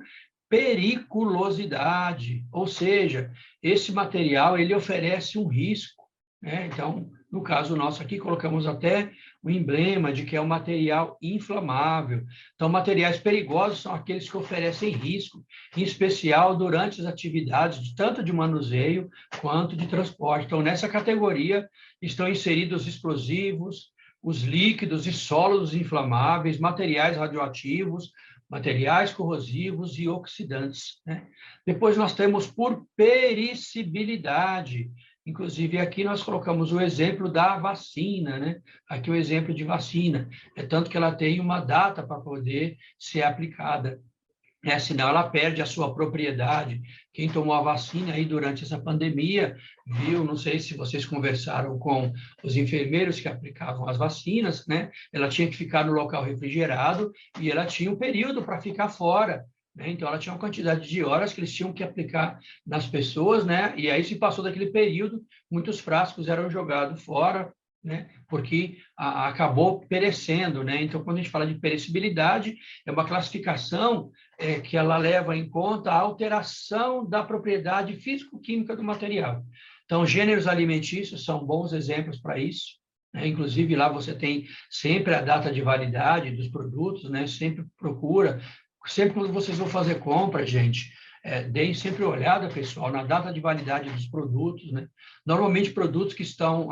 periculosidade, ou seja, esse material ele oferece um risco, né? Então, no caso nosso aqui, colocamos até o emblema de que é um material inflamável. Então, materiais perigosos são aqueles que oferecem risco, em especial durante as atividades tanto de manuseio quanto de transporte. Então, nessa categoria estão inseridos os explosivos, os líquidos e sólidos inflamáveis, materiais radioativos, materiais corrosivos e oxidantes, né? Depois nós temos por pericibilidade. Inclusive, aqui nós colocamos o exemplo da vacina, né? Aqui o exemplo de vacina. É tanto que ela tem uma data para poder ser aplicada. Senão ela perde a sua propriedade. Quem tomou a vacina aí durante essa pandemia, viu, não sei se vocês conversaram com os enfermeiros que aplicavam as vacinas, né? Ela tinha que ficar no local refrigerado e ela tinha um período para ficar fora, né? Então, ela tinha uma quantidade de horas que eles tinham que aplicar nas pessoas, né? E aí, se passou daquele período, muitos frascos eram jogados fora, né? Porque acabou perecendo, né? Então, quando a gente fala de perecibilidade, é uma classificação que ela leva em conta a alteração da propriedade físico-química do material. Então, gêneros alimentícios são bons exemplos para isso, né? Inclusive, lá você tem sempre a data de validade dos produtos, né? Sempre procura, sempre quando vocês vão fazer compra, gente, deem sempre uma olhada, pessoal, na data de validade dos produtos, né? Normalmente, produtos que estão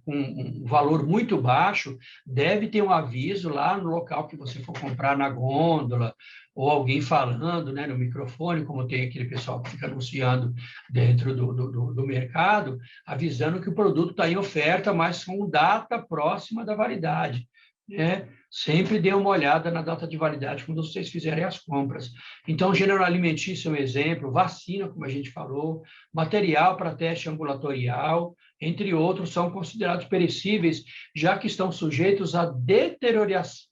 com um valor muito baixo, deve ter um aviso lá no local que você for comprar, na gôndola, ou alguém falando, né, no microfone, como tem aquele pessoal que fica anunciando dentro do mercado, avisando que o produto está em oferta, mas com data próxima da validade, né? Sempre dê uma olhada na data de validade quando vocês fizerem as compras. Então, gênero alimentício é um exemplo, vacina, como a gente falou, material para teste ambulatorial, entre outros, são considerados perecíveis, já que estão sujeitos a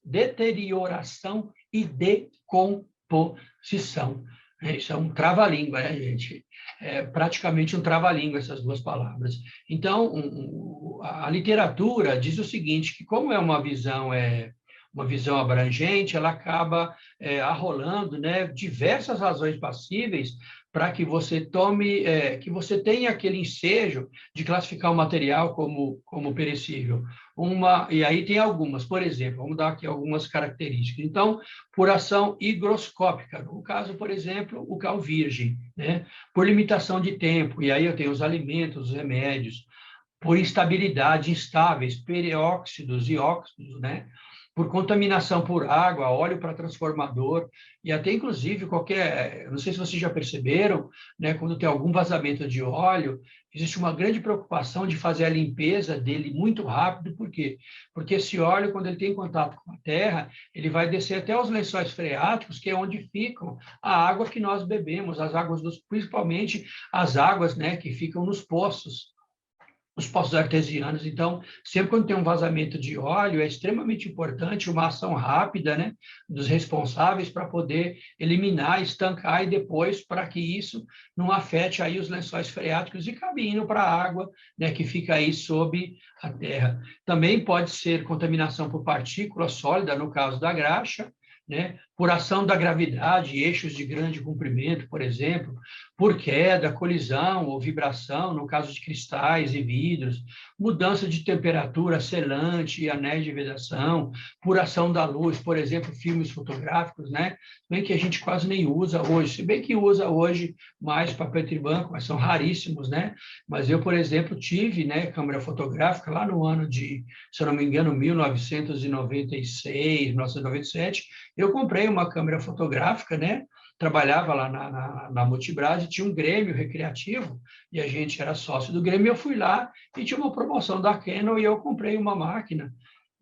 deterioração e decomposição. Isso é um trava-língua, né, gente? É praticamente um trava-língua, essas duas palavras. Então, a literatura diz o seguinte, que como é uma visão abrangente, ela acaba arrolando, né, diversas razões passíveis para que você que você tenha aquele ensejo de classificar o material como perecível. E aí tem algumas, por exemplo, vamos dar aqui algumas características. Então, por ação higroscópica, no caso, por exemplo, o cal virgem, né? Por limitação de tempo, e aí eu tenho os alimentos, os remédios, por instabilidade, instáveis, peróxidos e óxidos, né? Por contaminação por água, óleo para transformador, e até, inclusive, não sei se vocês já perceberam, né, quando tem algum vazamento de óleo, existe uma grande preocupação de fazer a limpeza dele muito rápido, por quê? Porque esse óleo, quando ele tem contato com a terra, ele vai descer até os lençóis freáticos, que é onde ficam a água que nós bebemos, as águas principalmente as águas, né, que ficam nos poços, os poços artesianos. Então, sempre quando tem um vazamento de óleo, é extremamente importante uma ação rápida, né, dos responsáveis para poder eliminar, estancar e depois para que isso não afete aí os lençóis freáticos e acabe indo para a água, né, que fica aí sob a terra. Também pode ser contaminação por partícula sólida, no caso da graxa, né, por ação da gravidade, eixos de grande comprimento, por exemplo, por queda, colisão ou vibração, no caso de cristais e vidros, mudança de temperatura, selante e anéis de vedação, por ação da luz, por exemplo, filmes fotográficos, né? Bem que a gente quase nem usa hoje, se bem que usa hoje mais papel e branco, mas são raríssimos, né? Mas eu, por exemplo, tive, né, câmera fotográfica lá no ano de, se eu não me engano, 1996, 1997, eu comprei uma câmera fotográfica, né? Trabalhava lá na Multibras e tinha um grêmio recreativo, e a gente era sócio do grêmio, eu fui lá e tinha uma promoção da Canon e eu comprei uma máquina.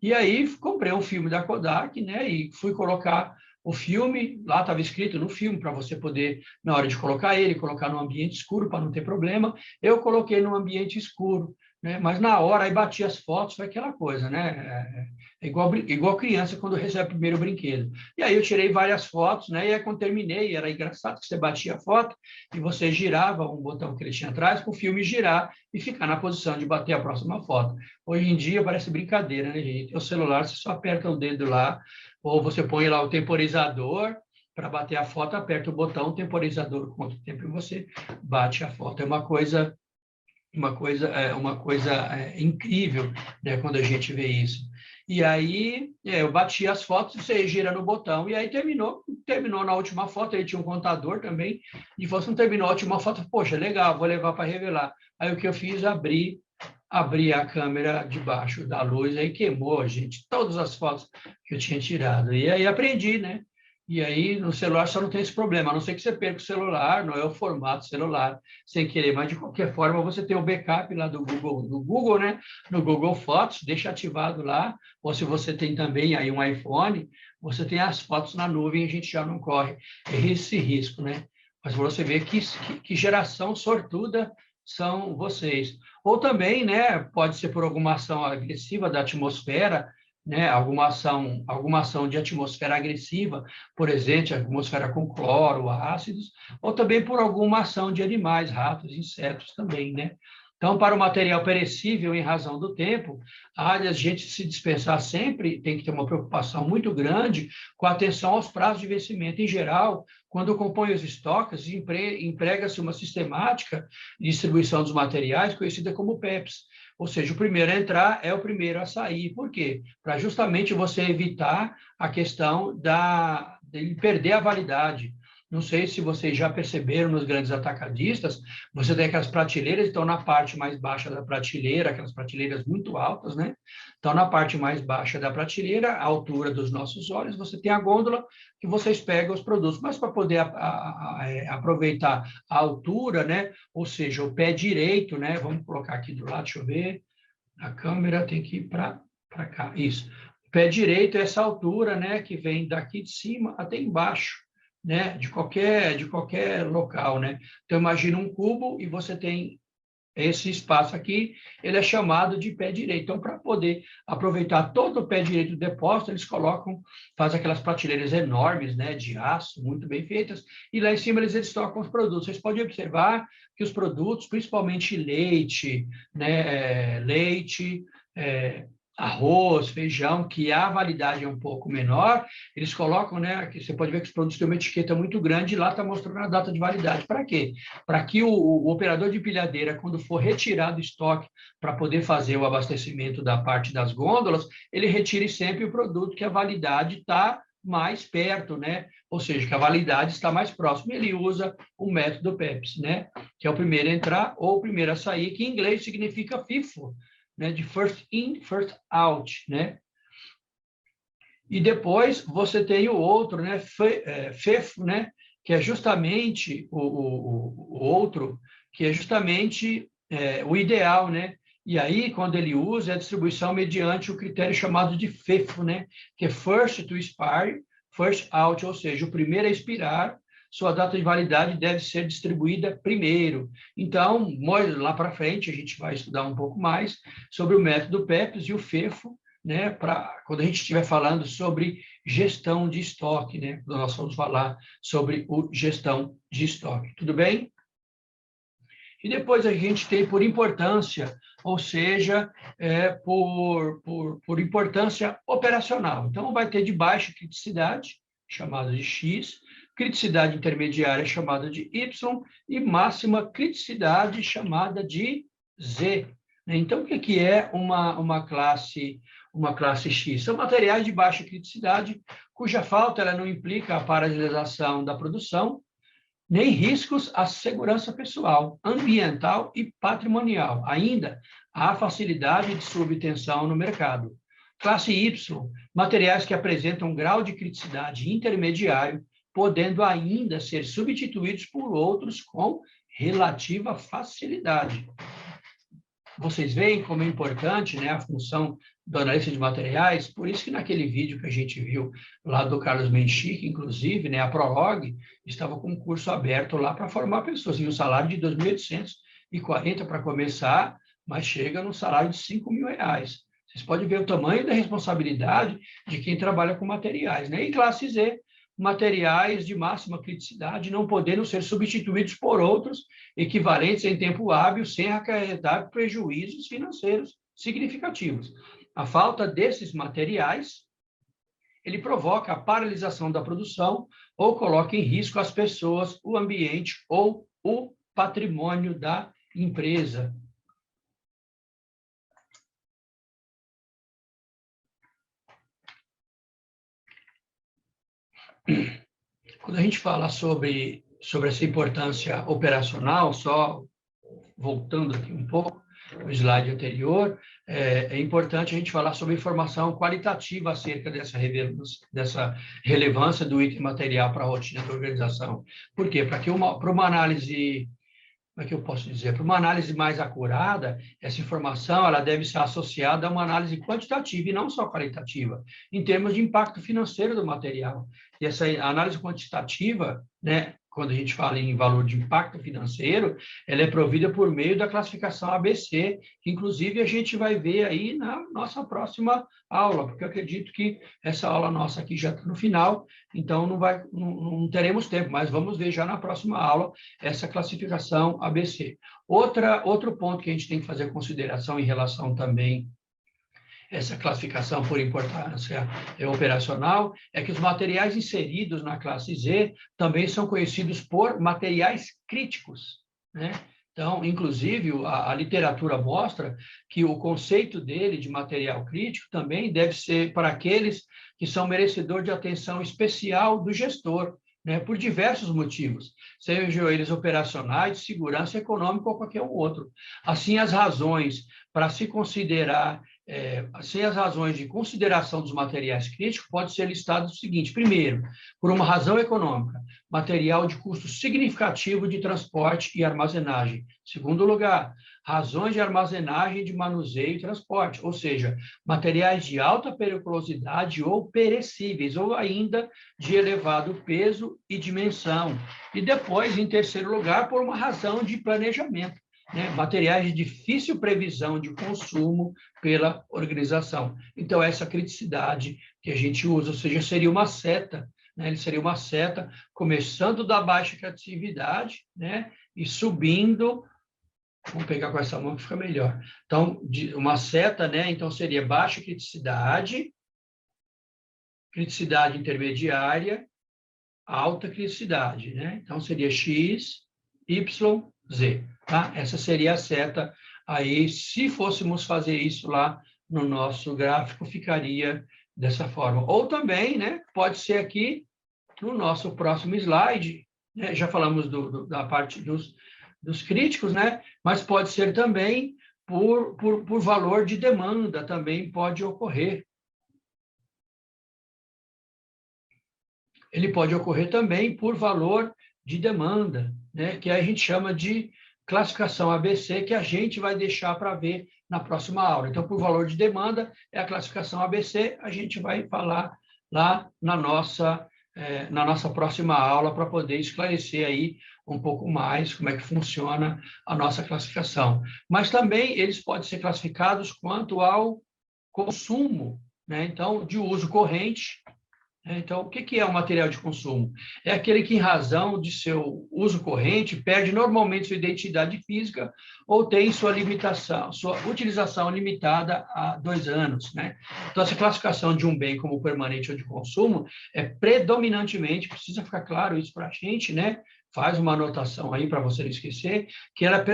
E aí comprei um filme da Kodak, né, e fui colocar o filme, lá estava escrito no filme, para você poder, na hora de colocar ele, colocar no ambiente escuro, para não ter problema. Eu coloquei no ambiente escuro, né? Mas na hora, aí bati as fotos, foi aquela coisa, né? É igual criança quando recebe o primeiro brinquedo. E aí eu tirei várias fotos, né? E aí quando terminei, era engraçado que você batia a foto e você girava um botão que ele tinha atrás para o filme girar e ficar na posição de bater a próxima foto. Hoje em dia parece brincadeira, né, gente? O celular, você só aperta o dedo lá, ou você põe lá o temporizador para bater a foto, aperta o botão, o temporizador conta o tempo e você bate a foto. É uma coisa incrível, né, quando a gente vê isso. E aí eu bati as fotos, você gira no botão, e aí terminou na última foto, ele tinha um contador também, e falou, se não terminou a última foto, poxa, legal, vou levar para revelar. Aí o que eu fiz, abri a câmera debaixo da luz, aí queimou, gente, todas as fotos que eu tinha tirado. E aí aprendi, né? E aí no celular só não tem esse problema, a não ser que você perca o celular, não é o formato celular, sem querer, mas de qualquer forma você tem o backup lá do Google, né? No Google Fotos, deixa ativado lá, ou se você tem também aí um iPhone, você tem as fotos na nuvem, a gente já não corre esse risco, né? Mas você vê que geração sortuda são vocês. Ou também, né, pode ser por alguma ação agressiva da atmosfera, né, alguma ação de atmosfera agressiva, por exemplo, atmosfera com cloro, ácidos, ou também por alguma ação de animais, ratos, insetos também, né? Então, para o material perecível, em razão do tempo, a gente se dispensar sempre, tem que ter uma preocupação muito grande com a atenção aos prazos de vencimento. Em geral, quando compõe os estoques, emprega-se uma sistemática de distribuição dos materiais conhecida como PEPs. Ou seja, o primeiro a entrar é o primeiro a sair. Por quê? Para justamente você evitar a questão de perder a validade. Não sei se vocês já perceberam nos grandes atacadistas, você tem aquelas prateleiras que estão na parte mais baixa da prateleira, aquelas prateleiras muito altas, né? Então, na parte mais baixa da prateleira, à altura dos nossos olhos, você tem a gôndola que vocês pegam os produtos. Mas para poder aproveitar a altura, né? Ou seja, o pé direito, né? Vamos colocar aqui do lado, deixa eu ver. A câmera tem que ir para cá. Isso. O pé direito é essa altura, né? Que vem daqui de cima até embaixo, né? De qualquer local, né? Então, imagina um cubo e você tem esse espaço aqui, ele é chamado de pé direito. Então, para poder aproveitar todo o pé direito do depósito, eles fazem aquelas prateleiras enormes, né, de aço, muito bem feitas, e lá em cima eles estocam os produtos. Vocês podem observar que os produtos, principalmente leite, né, arroz, feijão, que a validade é um pouco menor, eles colocam, né, que você pode ver que os produtos têm uma etiqueta muito grande e lá está mostrando a data de validade. Para quê? Para que o operador de pilhadeira, quando for retirar do estoque para poder fazer o abastecimento da parte das gôndolas, ele retire sempre o produto que a validade está mais perto, né? Ou seja, que a validade está mais próxima. Ele usa o método PEPS, né? Que é o primeiro a entrar ou o primeiro a sair, que em inglês significa FIFO, né? De first in, first out, né? E depois você tem o outro, né? FEFO, né? Que é justamente o outro, que é justamente o ideal, né? E aí, quando ele usa, é a distribuição mediante o critério chamado de FEFO, né? Que é first to expire, first out, ou seja, o primeiro a expirar, sua data de validade deve ser distribuída primeiro. Então, lá para frente, a gente vai estudar um pouco mais sobre o método PEPS e o FEFO, né, quando a gente estiver falando sobre gestão de estoque, né, nós vamos falar sobre gestão de estoque. Tudo bem? E depois a gente tem por importância, ou seja, por importância operacional. Então, vai ter de baixa criticidade, chamada de X, criticidade intermediária, chamada de Y, e máxima criticidade, chamada de Z. Então, o que é uma classe X? São materiais de baixa criticidade, cuja falta ela não implica a paralisação da produção, nem riscos à segurança pessoal, ambiental e patrimonial. Ainda, há facilidade de sua obtenção no mercado. Classe Y, materiais que apresentam um grau de criticidade intermediário, podendo ainda ser substituídos por outros com relativa facilidade. Vocês veem como é importante, né, a função do analista de materiais, por isso que naquele vídeo que a gente viu lá do Carlos Menchik, inclusive, né, a Prolog estava com um curso aberto lá para formar pessoas, e um salário de 2.840 para começar, mas chega no salário de 5 mil reais. Vocês podem ver o tamanho da responsabilidade de quem trabalha com materiais, né? E classe Z, materiais de máxima criticidade, não podendo ser substituídos por outros equivalentes em tempo hábil, sem acarretar prejuízos financeiros significativos. A falta desses materiais, ele provoca a paralisação da produção ou coloca em risco as pessoas, o ambiente ou o patrimônio da empresa. Quando a gente fala sobre essa importância operacional, só voltando aqui um pouco, no slide anterior, é importante a gente falar sobre informação qualitativa acerca dessa relevância do item material para a rotina da organização. Por quê? Para uma análise, como é que eu posso dizer? Para uma análise mais acurada, essa informação ela deve ser associada a uma análise quantitativa e não só qualitativa, em termos de impacto financeiro do material. E essa análise quantitativa, né, quando a gente fala em valor de impacto financeiro, ela é provida por meio da classificação ABC, que inclusive a gente vai ver aí na nossa próxima aula, porque eu acredito que essa aula nossa aqui já está no final, então não teremos tempo, mas vamos ver já na próxima aula essa classificação ABC. Outro ponto que a gente tem que fazer consideração em relação também essa classificação por importância operacional, é que os materiais inseridos na classe Z também são conhecidos por materiais críticos, né? Então, inclusive, a literatura mostra que o conceito dele de material crítico também deve ser para aqueles que são merecedores de atenção especial do gestor, né, por diversos motivos, sejam eles operacionais, de segurança econômica ou qualquer outro. Assim, as razões para se considerar assim, as razões de consideração dos materiais críticos pode ser listado o seguinte: primeiro, por uma razão econômica, material de custo significativo de transporte e armazenagem. Segundo lugar, razões de armazenagem, de manuseio e transporte, ou seja, materiais de alta periculosidade ou perecíveis, ou ainda de elevado peso e dimensão. E depois, em terceiro lugar, por uma razão de planejamento, né? Materiais de difícil previsão de consumo pela organização. Então, essa criticidade que a gente usa, ou seja, seria uma seta, né? Ele seria uma seta começando da baixa criatividade, né? E subindo, vamos pegar com essa mão que fica melhor. Então, uma seta, né? Então, seria baixa criticidade, criticidade intermediária, alta criticidade, né? Então, seria X, Y, Z. Tá? Essa seria a seta aí. Se fôssemos fazer isso lá no nosso gráfico, ficaria dessa forma. Ou também, né, pode ser aqui no nosso próximo slide, né, já falamos da parte dos críticos, né, mas pode ser também por valor de demanda, também pode ocorrer. Ele pode ocorrer também por valor de demanda, né, que a gente chama de classificação ABC, que a gente vai deixar para ver na próxima aula. Então, por valor de demanda, é a classificação ABC, a gente vai falar lá na nossa próxima aula para poder esclarecer aí um pouco mais como é que funciona a nossa classificação. Mas também eles podem ser classificados quanto ao consumo, né? Então, de uso corrente. Então, o que é o material de consumo? É aquele que, em razão de seu uso corrente, perde normalmente sua identidade física ou tem sua utilização limitada a 2 anos, né? Então, essa classificação de um bem como permanente ou de consumo é predominantemente, precisa ficar claro isso para a gente, né? Faz uma anotação aí para você não esquecer, que ela é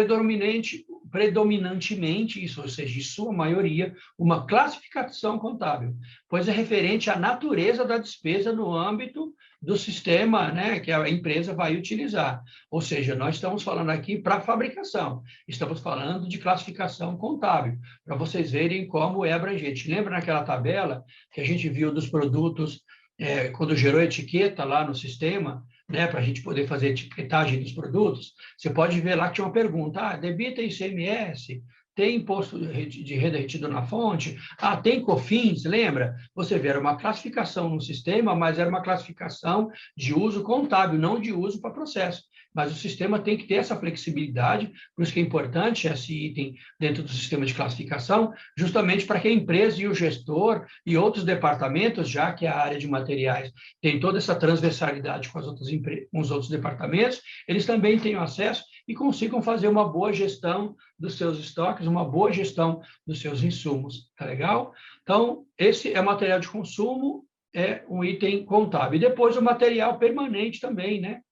predominantemente, isso, ou seja, de sua maioria, uma classificação contábil, pois é referente à natureza da despesa no âmbito do sistema, né, que a empresa vai utilizar. Ou seja, nós estamos falando aqui para fabricação, estamos falando de classificação contábil, para vocês verem como é abrangente. Lembra naquela tabela que a gente viu dos produtos, quando gerou etiqueta lá no sistema, né, para a gente poder fazer etiquetagem dos produtos? Você pode ver lá que tinha uma pergunta: debita ICMS? tem imposto de renda retido na fonte, tem COFINS, lembra? Você vê, era uma classificação no sistema, mas era uma classificação de uso contábil, não de uso para processo. Mas o sistema tem que ter essa flexibilidade, por isso que é importante esse item dentro do sistema de classificação, justamente para que a empresa e o gestor e outros departamentos, já que a área de materiais tem toda essa transversalidade com os outros departamentos, eles também tenham acesso e consigam fazer uma boa gestão dos seus estoques, uma boa gestão dos seus insumos. Tá legal? Então, esse é material de consumo, é um item contábil. E depois o material permanente também, né?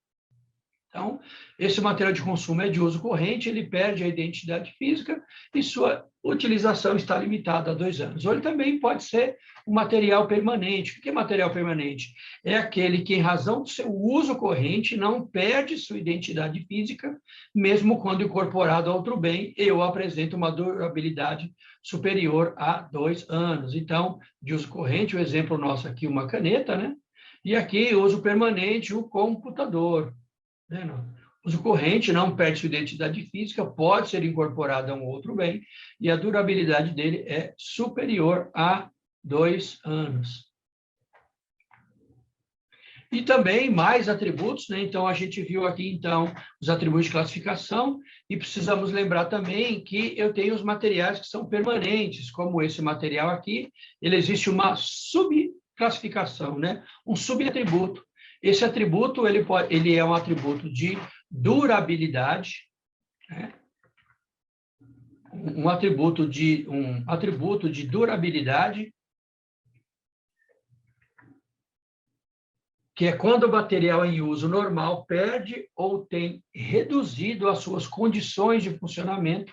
Então, esse material de consumo é de uso corrente, ele perde a identidade física e sua utilização está limitada a 2 anos. Ou ele também pode ser um material permanente. O que é material permanente? É aquele que, em razão do seu uso corrente, não perde sua identidade física, mesmo quando incorporado a outro bem, e ou apresenta uma durabilidade superior a 2 anos. Então, de uso corrente, o exemplo nosso aqui, uma caneta, né? E aqui, uso permanente, o computador. Uso corrente não perde sua identidade física, pode ser incorporado a um outro bem, e a durabilidade dele é superior a 2 anos. E também mais atributos, né? Então, a gente viu aqui, então, os atributos de classificação, e precisamos lembrar também que eu tenho os materiais que são permanentes, como esse material aqui, ele existe uma subclassificação, né? Um subatributo. Esse atributo, ele é um atributo de durabilidade, né? um atributo de durabilidade, que é quando o material em uso normal perde ou tem reduzido as suas condições de funcionamento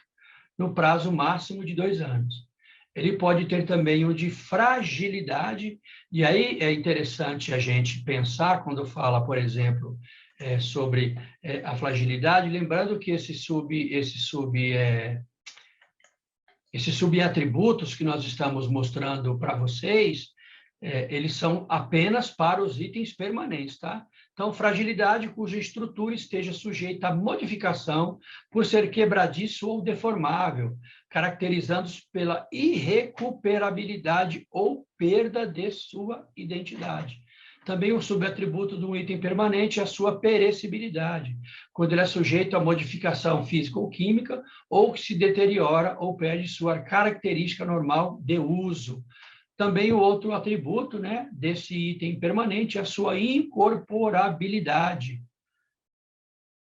no prazo máximo de 2 anos. Ele pode ter também o de fragilidade, e aí é interessante a gente pensar, quando fala, por exemplo, sobre a fragilidade, lembrando que esses subatributos que nós estamos mostrando para vocês, eles são apenas para os itens permanentes, tá? Então, fragilidade cuja estrutura esteja sujeita a modificação por ser quebradiço ou deformável, caracterizando-se pela irrecuperabilidade ou perda de sua identidade. Também o subatributo de um item permanente é a sua perecibilidade, quando ele é sujeito a modificação física ou química, ou que se deteriora ou perde sua característica normal de uso. Também o outro atributo, né, desse item permanente é a sua incorporabilidade.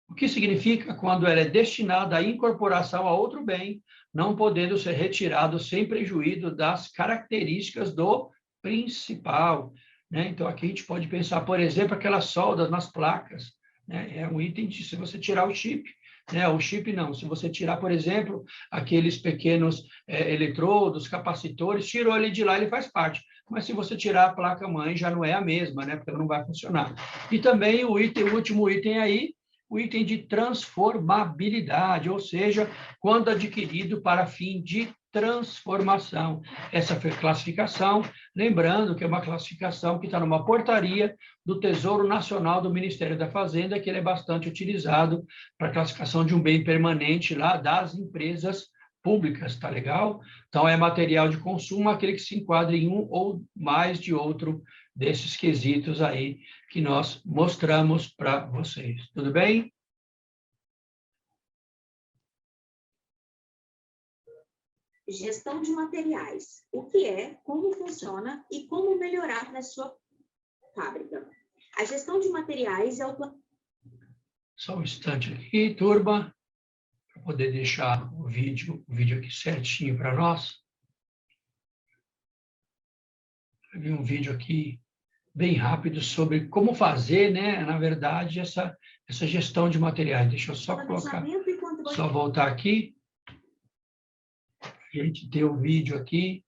O que significa quando ela é destinada à incorporação a outro bem, não podendo ser retirado sem prejuízo das características do principal. Né? Então, aqui a gente pode pensar, por exemplo, aquelas soldas nas placas. Né? É um item de, se você tirar o chip, né? O chip não, se você tirar, por exemplo, aqueles pequenos eletrodos, capacitores, tirou ele de lá, ele faz parte. Mas se você tirar a placa-mãe, já não é a mesma, né? Porque ela não vai funcionar. E também o último item aí, o item de transformabilidade, ou seja, quando adquirido para fim de transformação. Essa foi a classificação, lembrando que é uma classificação que está numa portaria do Tesouro Nacional do Ministério da Fazenda, que ele é bastante utilizado para a classificação de um bem permanente lá das empresas públicas, tá legal? Então, é material de consumo, aquele que se enquadra em um ou mais de outro desses quesitos aí que nós mostramos para vocês. Tudo bem? Gestão de materiais. O que é, como funciona e como melhorar na sua fábrica. A gestão de materiais é o... Só um instante aqui, turma, para poder deixar o vídeo aqui certinho para nós. Eu vi um vídeo aqui bem rápido sobre como fazer, né, na verdade, essa gestão de materiais. Deixa eu só colocar, só voltar aqui. A gente ter o vídeo aqui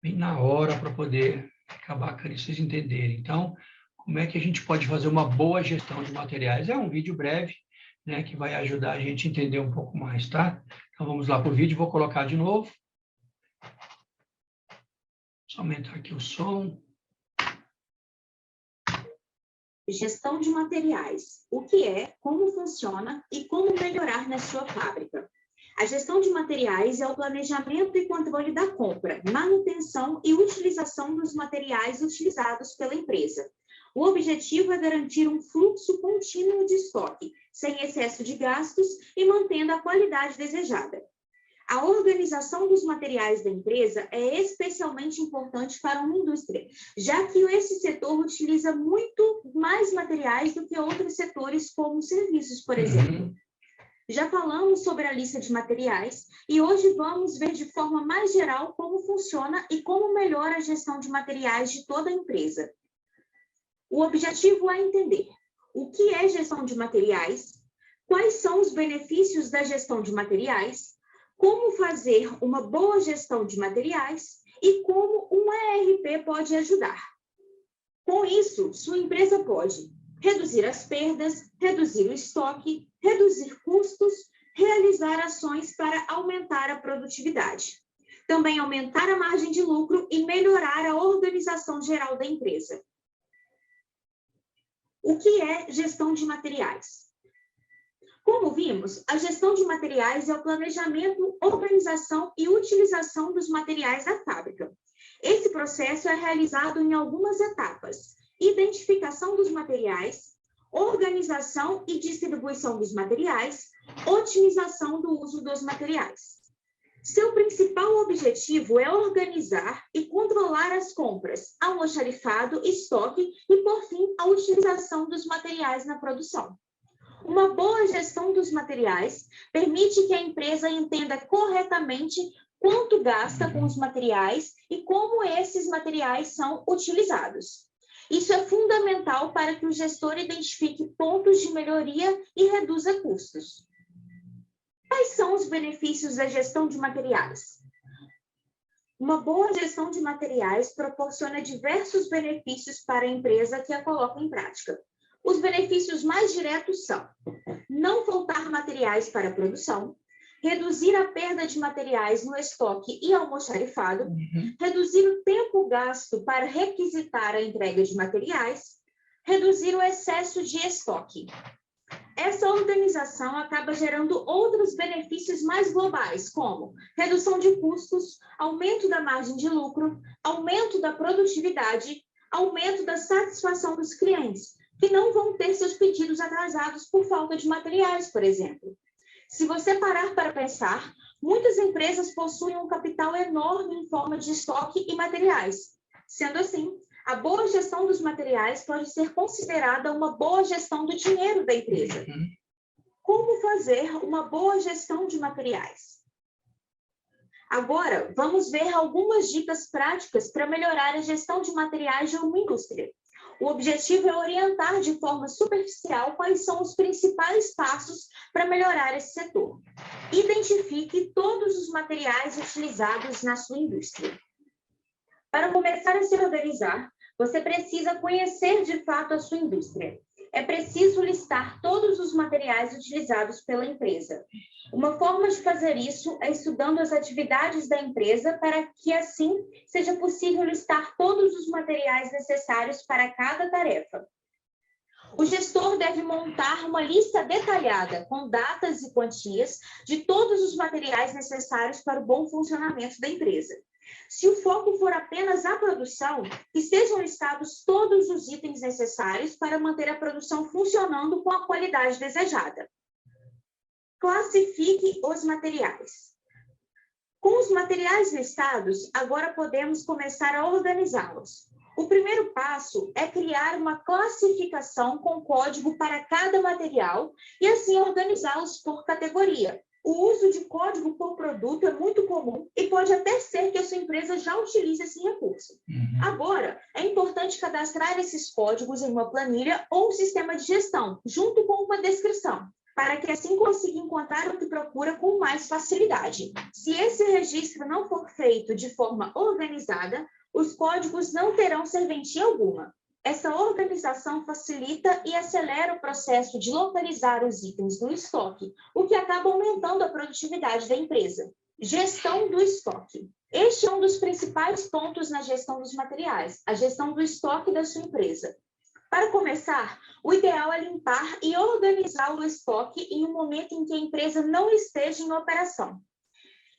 bem na hora para poder ficar bacana e vocês entenderem. Então, como é que a gente pode fazer uma boa gestão de materiais? É um vídeo breve, né, que vai ajudar a gente a entender um pouco mais, tá? Então, vamos lá para o vídeo, vou colocar de novo. Só aumentar aqui o som. Gestão de materiais. O que é, como funciona e como melhorar na sua fábrica. A gestão de materiais é o planejamento e controle da compra, manutenção e utilização dos materiais utilizados pela empresa. O objetivo é garantir um fluxo contínuo de estoque, sem excesso de gastos e mantendo a qualidade desejada. A organização dos materiais da empresa é especialmente importante para uma indústria, já que esse setor utiliza muito mais materiais do que outros setores, como serviços, por exemplo. Já falamos sobre a lista de materiais e hoje vamos ver de forma mais geral como funciona e como melhora a gestão de materiais de toda a empresa. O objetivo é entender o que é gestão de materiais, quais são os benefícios da gestão de materiais, como fazer uma boa gestão de materiais e como um ERP pode ajudar. Com isso, sua empresa pode reduzir as perdas, reduzir o estoque, reduzir custos, realizar ações para aumentar a produtividade. Também aumentar a margem de lucro e melhorar a organização geral da empresa. O que é gestão de materiais? Como vimos, a gestão de materiais é o planejamento, organização e utilização dos materiais da fábrica. Esse processo é realizado em algumas etapas: identificação dos materiais, organização e distribuição dos materiais, otimização do uso dos materiais. Seu principal objetivo é organizar e controlar as compras, almoxarifado, estoque e, por fim, a utilização dos materiais na produção. Uma boa gestão dos materiais permite que a empresa entenda corretamente quanto gasta com os materiais e como esses materiais são utilizados. Isso é fundamental para que o gestor identifique pontos de melhoria e reduza custos. Quais são os benefícios da gestão de materiais? Uma boa gestão de materiais proporciona diversos benefícios para a empresa que a coloca em prática. Os benefícios mais diretos são: não faltar materiais para a produção, reduzir a perda de materiais no estoque e almoxarifado, reduzir o tempo gasto para requisitar a entrega de materiais, reduzir o excesso de estoque. Essa organização acaba gerando outros benefícios mais globais, como redução de custos, aumento da margem de lucro, aumento da produtividade, aumento da satisfação dos clientes, que não vão ter seus pedidos atrasados por falta de materiais, por exemplo. Se você parar para pensar, muitas empresas possuem um capital enorme em forma de estoque e materiais. Sendo assim, a boa gestão dos materiais pode ser considerada uma boa gestão do dinheiro da empresa. Como fazer uma boa gestão de materiais? Agora, vamos ver algumas dicas práticas para melhorar a gestão de materiais de uma indústria. O objetivo é orientar de forma superficial quais são os principais passos para melhorar esse setor. Identifique todos os materiais utilizados na sua indústria. Para começar a se organizar, você precisa conhecer de fato a sua indústria. É preciso listar todos os materiais utilizados pela empresa. Uma forma de fazer isso é estudando as atividades da empresa para que, assim, seja possível listar todos os materiais necessários para cada tarefa. O gestor deve montar uma lista detalhada, com datas e quantias, de todos os materiais necessários para o bom funcionamento da empresa. Se o foco for apenas a produção, que sejam listados todos os itens necessários para manter a produção funcionando com a qualidade desejada. Classifique os materiais. Com os materiais listados, agora podemos começar a organizá-los. O primeiro passo é criar uma classificação com código para cada material e assim organizá-los por categoria. O uso de código por produto é muito comum e pode até ser que a sua empresa já utilize esse recurso. Agora, é importante cadastrar esses códigos em uma planilha ou sistema de gestão, junto com uma descrição, para que assim consiga encontrar o que procura com mais facilidade. Se esse registro não for feito de forma organizada, os códigos não terão serventia alguma. Essa organização facilita e acelera o processo de localizar os itens no estoque, o que acaba aumentando a produtividade da empresa. Gestão do estoque. Este é um dos principais pontos na gestão dos materiais, a gestão do estoque da sua empresa. Para começar, o ideal é limpar e organizar o estoque em um momento em que a empresa não esteja em operação.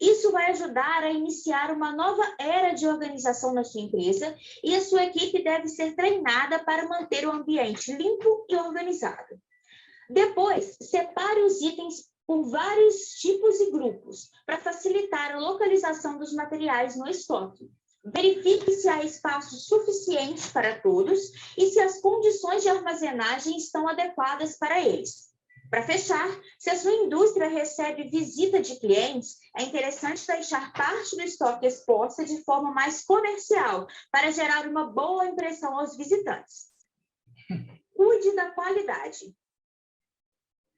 Isso vai ajudar a iniciar uma nova era de organização na sua empresa e a sua equipe deve ser treinada para manter o ambiente limpo e organizado. Depois, separe os itens por vários tipos e grupos para facilitar a localização dos materiais no estoque. Verifique se há espaço suficiente para todos e se as condições de armazenagem estão adequadas para eles. Para fechar, se a sua indústria recebe visita de clientes, é interessante deixar parte do estoque exposta de forma mais comercial, para gerar uma boa impressão aos visitantes. Cuide da qualidade.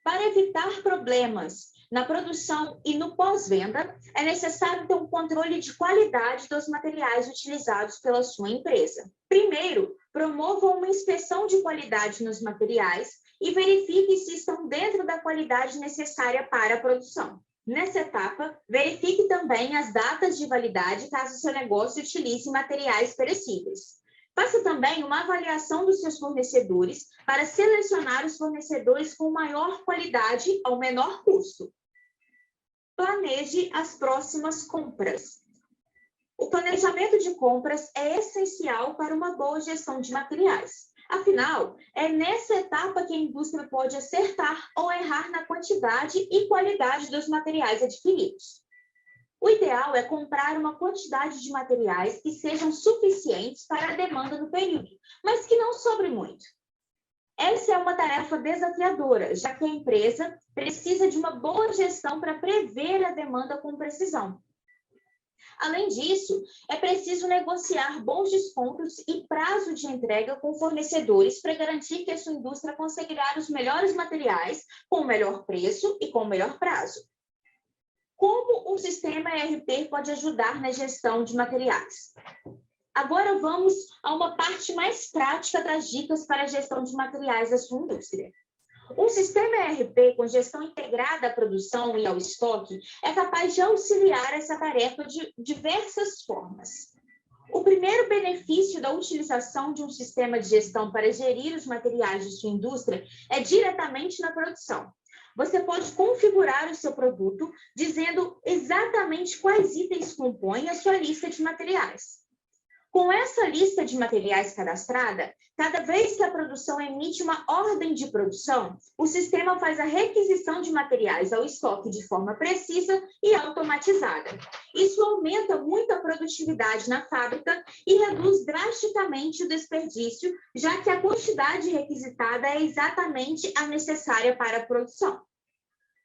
Para evitar problemas na produção e no pós-venda, é necessário ter um controle de qualidade dos materiais utilizados pela sua empresa. Primeiro, promova uma inspeção de qualidade nos materiais e verifique se estão dentro da qualidade necessária para a produção. Nessa etapa, verifique também as datas de validade caso seu negócio utilize materiais perecíveis. Faça também uma avaliação dos seus fornecedores para selecionar os fornecedores com maior qualidade ao menor custo. Planeje as próximas compras. O planejamento de compras é essencial para uma boa gestão de materiais. Afinal, é nessa etapa que a indústria pode acertar ou errar na quantidade e qualidade dos materiais adquiridos. O ideal é comprar uma quantidade de materiais que sejam suficientes para a demanda no período, mas que não sobre muito. Essa é uma tarefa desafiadora, já que a empresa precisa de uma boa gestão para prever a demanda com precisão. Além disso, é preciso negociar bons descontos e prazo de entrega com fornecedores para garantir que a sua indústria conseguirá os melhores materiais com o melhor preço e com o melhor prazo. Como o sistema ERP pode ajudar na gestão de materiais? Agora vamos a uma parte mais prática das dicas para a gestão de materiais da sua indústria. Um sistema ERP com gestão integrada à produção e ao estoque é capaz de auxiliar essa tarefa de diversas formas. O primeiro benefício da utilização de um sistema de gestão para gerir os materiais de sua indústria é diretamente na produção. Você pode configurar o seu produto dizendo exatamente quais itens compõem a sua lista de materiais. Com essa lista de materiais cadastrada, cada vez que a produção emite uma ordem de produção, o sistema faz a requisição de materiais ao estoque de forma precisa e automatizada. Isso aumenta muito a produtividade na fábrica e reduz drasticamente o desperdício, já que a quantidade requisitada é exatamente a necessária para a produção.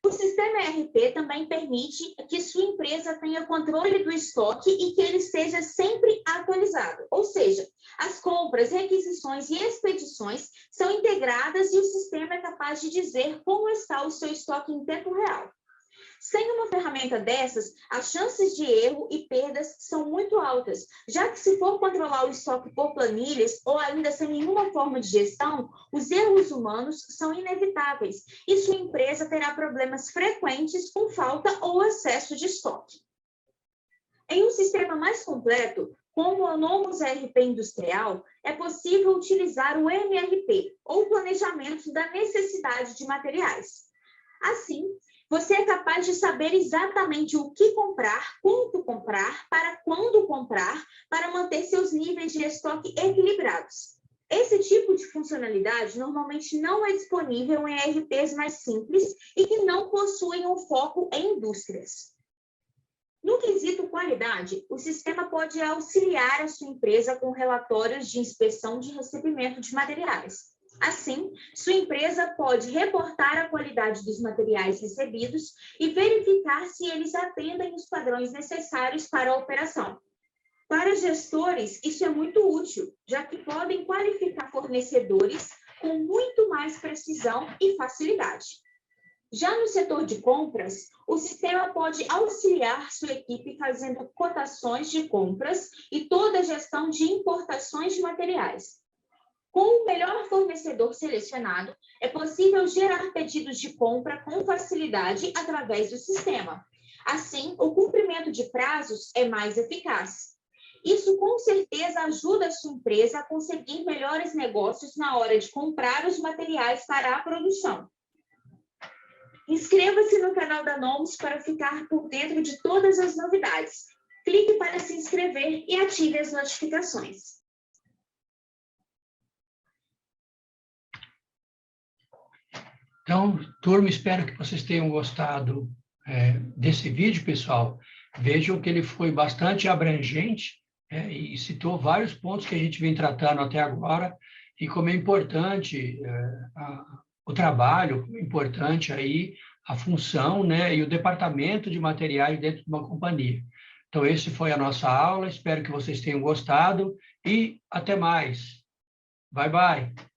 O sistema ERP também permite que sua empresa tenha controle do estoque e que ele seja sempre atualizado. Ou seja, as compras, requisições e expedições são integradas e o sistema é capaz de dizer como está o seu estoque em tempo real. Sem uma ferramenta dessas, as chances de erro e perdas são muito altas, já que se for controlar o estoque por planilhas ou ainda sem nenhuma forma de gestão, os erros humanos são inevitáveis e sua empresa terá problemas frequentes com falta ou excesso de estoque. Em um sistema mais completo, como o Nomos ERP industrial, é possível utilizar o MRP, ou Planejamento da Necessidade de Materiais. Assim, você é capaz de saber exatamente o que comprar, quanto comprar, para quando comprar, para manter seus níveis de estoque equilibrados. Esse tipo de funcionalidade normalmente não é disponível em ERPs mais simples e que não possuem um foco em indústrias. No quesito qualidade, o sistema pode auxiliar a sua empresa com relatórios de inspeção de recebimento de materiais. Assim, sua empresa pode reportar a qualidade dos materiais recebidos e verificar se eles atendem os padrões necessários para a operação. Para gestores, isso é muito útil, já que podem qualificar fornecedores com muito mais precisão e facilidade. Já no setor de compras, o sistema pode auxiliar sua equipe fazendo cotações de compras e toda a gestão de importações de materiais. Com o melhor fornecedor selecionado, é possível gerar pedidos de compra com facilidade através do sistema. Assim, o cumprimento de prazos é mais eficaz. Isso, com certeza, ajuda a sua empresa a conseguir melhores negócios na hora de comprar os materiais para a produção. Inscreva-se no canal da Nomus para ficar por dentro de todas as novidades. Clique para se inscrever e ative as notificações. Então, turma, espero que vocês tenham gostado desse vídeo, pessoal. Vejam que ele foi bastante abrangente e citou vários pontos que a gente vem tratando até agora e como é importante o trabalho, como é importante aí a função, né, e o departamento de materiais dentro de uma companhia. Então, esse foi a nossa aula. Espero que vocês tenham gostado e até mais. Bye, bye.